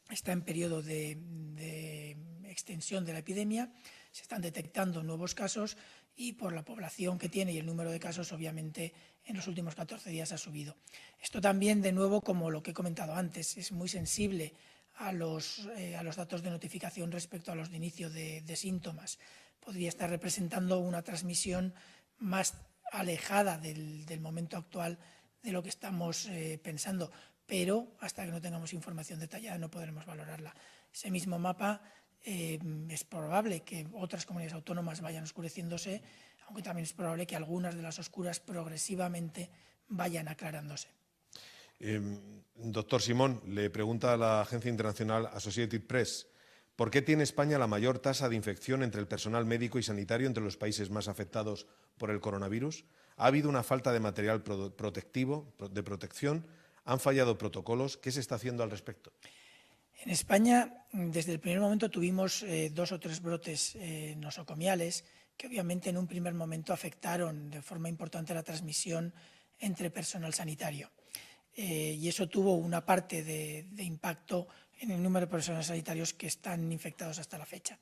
está en periodo de extensión de la epidemia, se están detectando nuevos casos y por la población que tiene y el número de casos, obviamente, en los últimos 14 días ha subido. Esto también, de nuevo, como lo que he comentado antes, es muy sensible a los datos de notificación respecto a los de inicio de síntomas. Podría estar representando una transmisión más alejada del momento actual de lo que estamos pensando, pero hasta que no tengamos información detallada no podremos valorarla. Ese mismo mapa es probable que otras comunidades autónomas vayan oscureciéndose, aunque también es probable que algunas de las oscuras progresivamente vayan aclarándose. Doctor Simón, le pregunta a la agencia internacional Associated Press, ¿Por qué tiene España la mayor tasa de infección entre el personal médico y sanitario entre los países más afectados por el coronavirus? ¿Ha habido una falta de material protectivo, de protección? ¿Han fallado protocolos? ¿Qué se está haciendo al respecto? En España, desde el primer momento, tuvimos 2 o 3 brotes nosocomiales que obviamente en un primer momento afectaron de forma importante la transmisión entre personal sanitario. Y eso tuvo una parte de impacto en el número de profesionales sanitarios que están infectados hasta la fecha.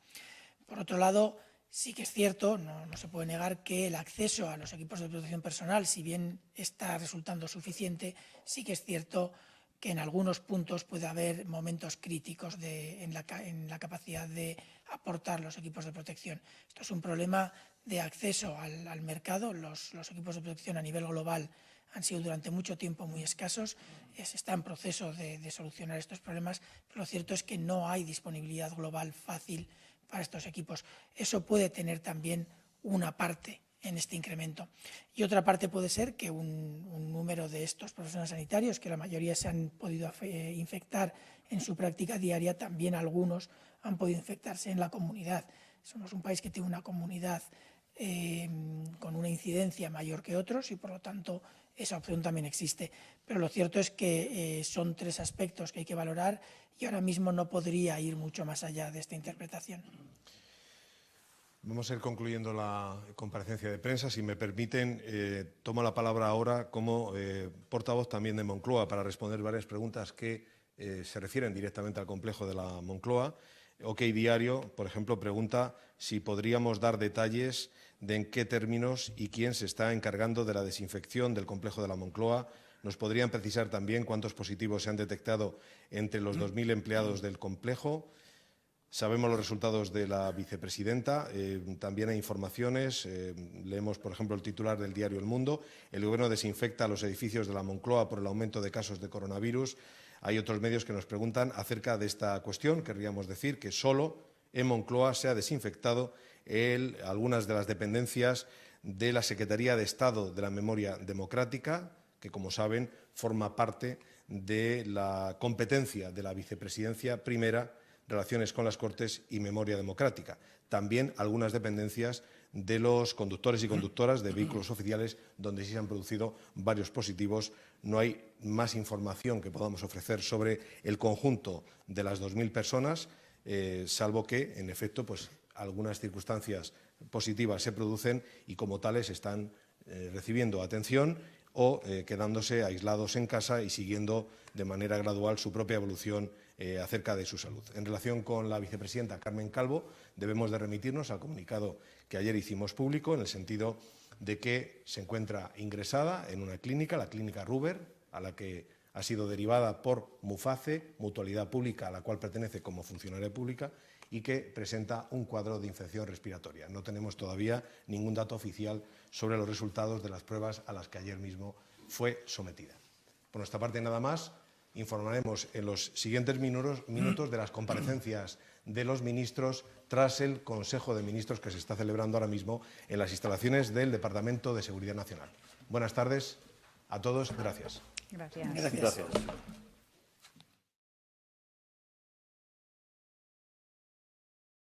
Por otro lado, sí que es cierto, no se puede negar que el acceso a los equipos de protección personal, si bien está resultando suficiente, sí que es cierto que en algunos puntos puede haber momentos críticos en la capacidad de aportar los equipos de protección. Esto es un problema de acceso al mercado. Los equipos de protección a nivel global han sido durante mucho tiempo muy escasos. Se está en proceso de solucionar estos problemas, pero lo cierto es que no hay disponibilidad global fácil para estos equipos. Eso puede tener también una parte en este incremento. Y otra parte puede ser que un número de estos profesionales sanitarios, que la mayoría se han podido infectar en su práctica diaria, también algunos han podido infectarse en la comunidad. Somos un país que tiene una comunidad con una incidencia mayor que otros y, por lo tanto, esa opción también existe. Pero lo cierto es que son 3 aspectos que hay que valorar y ahora mismo no podría ir mucho más allá de esta interpretación. Vamos a ir concluyendo la comparecencia de prensa. Si me permiten, tomo la palabra ahora como portavoz también de Moncloa para responder varias preguntas que se refieren directamente al complejo de la Moncloa. OK Diario, por ejemplo, pregunta si podríamos dar detalles de en qué términos y quién se está encargando de la desinfección del complejo de la Moncloa. ¿Nos podrían precisar también cuántos positivos se han detectado entre los 2.000 empleados del complejo? Sabemos los resultados de la vicepresidenta, también hay informaciones, leemos, por ejemplo, el titular del diario El Mundo: el Gobierno desinfecta los edificios de la Moncloa por el aumento de casos de coronavirus. Hay otros medios que nos preguntan acerca de esta cuestión. Querríamos decir que solo en Moncloa se ha desinfectado algunas de las dependencias de la Secretaría de Estado de la Memoria Democrática, que, como saben, forma parte de la competencia de la Vicepresidencia Primera, Relaciones con las Cortes y Memoria Democrática. También algunas dependencias de los conductores y conductoras de vehículos oficiales, donde sí se han producido varios positivos. No hay más información que podamos ofrecer sobre el conjunto de las 2.000 personas, salvo que, en efecto, pues, algunas circunstancias positivas se producen y, como tales, están recibiendo atención o quedándose aislados en casa y siguiendo de manera gradual su propia evolución acerca de su salud. En relación con la vicepresidenta Carmen Calvo, debemos de remitirnos al comunicado que ayer hicimos público, en el sentido de que se encuentra ingresada en una clínica, la clínica Ruber, a la que ha sido derivada por Muface, mutualidad pública a la cual pertenece como funcionaria pública, y que presenta un cuadro de infección respiratoria. No tenemos todavía ningún dato oficial sobre los resultados de las pruebas a las que ayer mismo fue sometida. Por nuestra parte, nada más. Informaremos en los siguientes minutos de las comparecencias de los ministros tras el Consejo de Ministros que se está celebrando ahora mismo en las instalaciones del Departamento de Seguridad Nacional. Buenas tardes a todos. Gracias. Gracias. Gracias.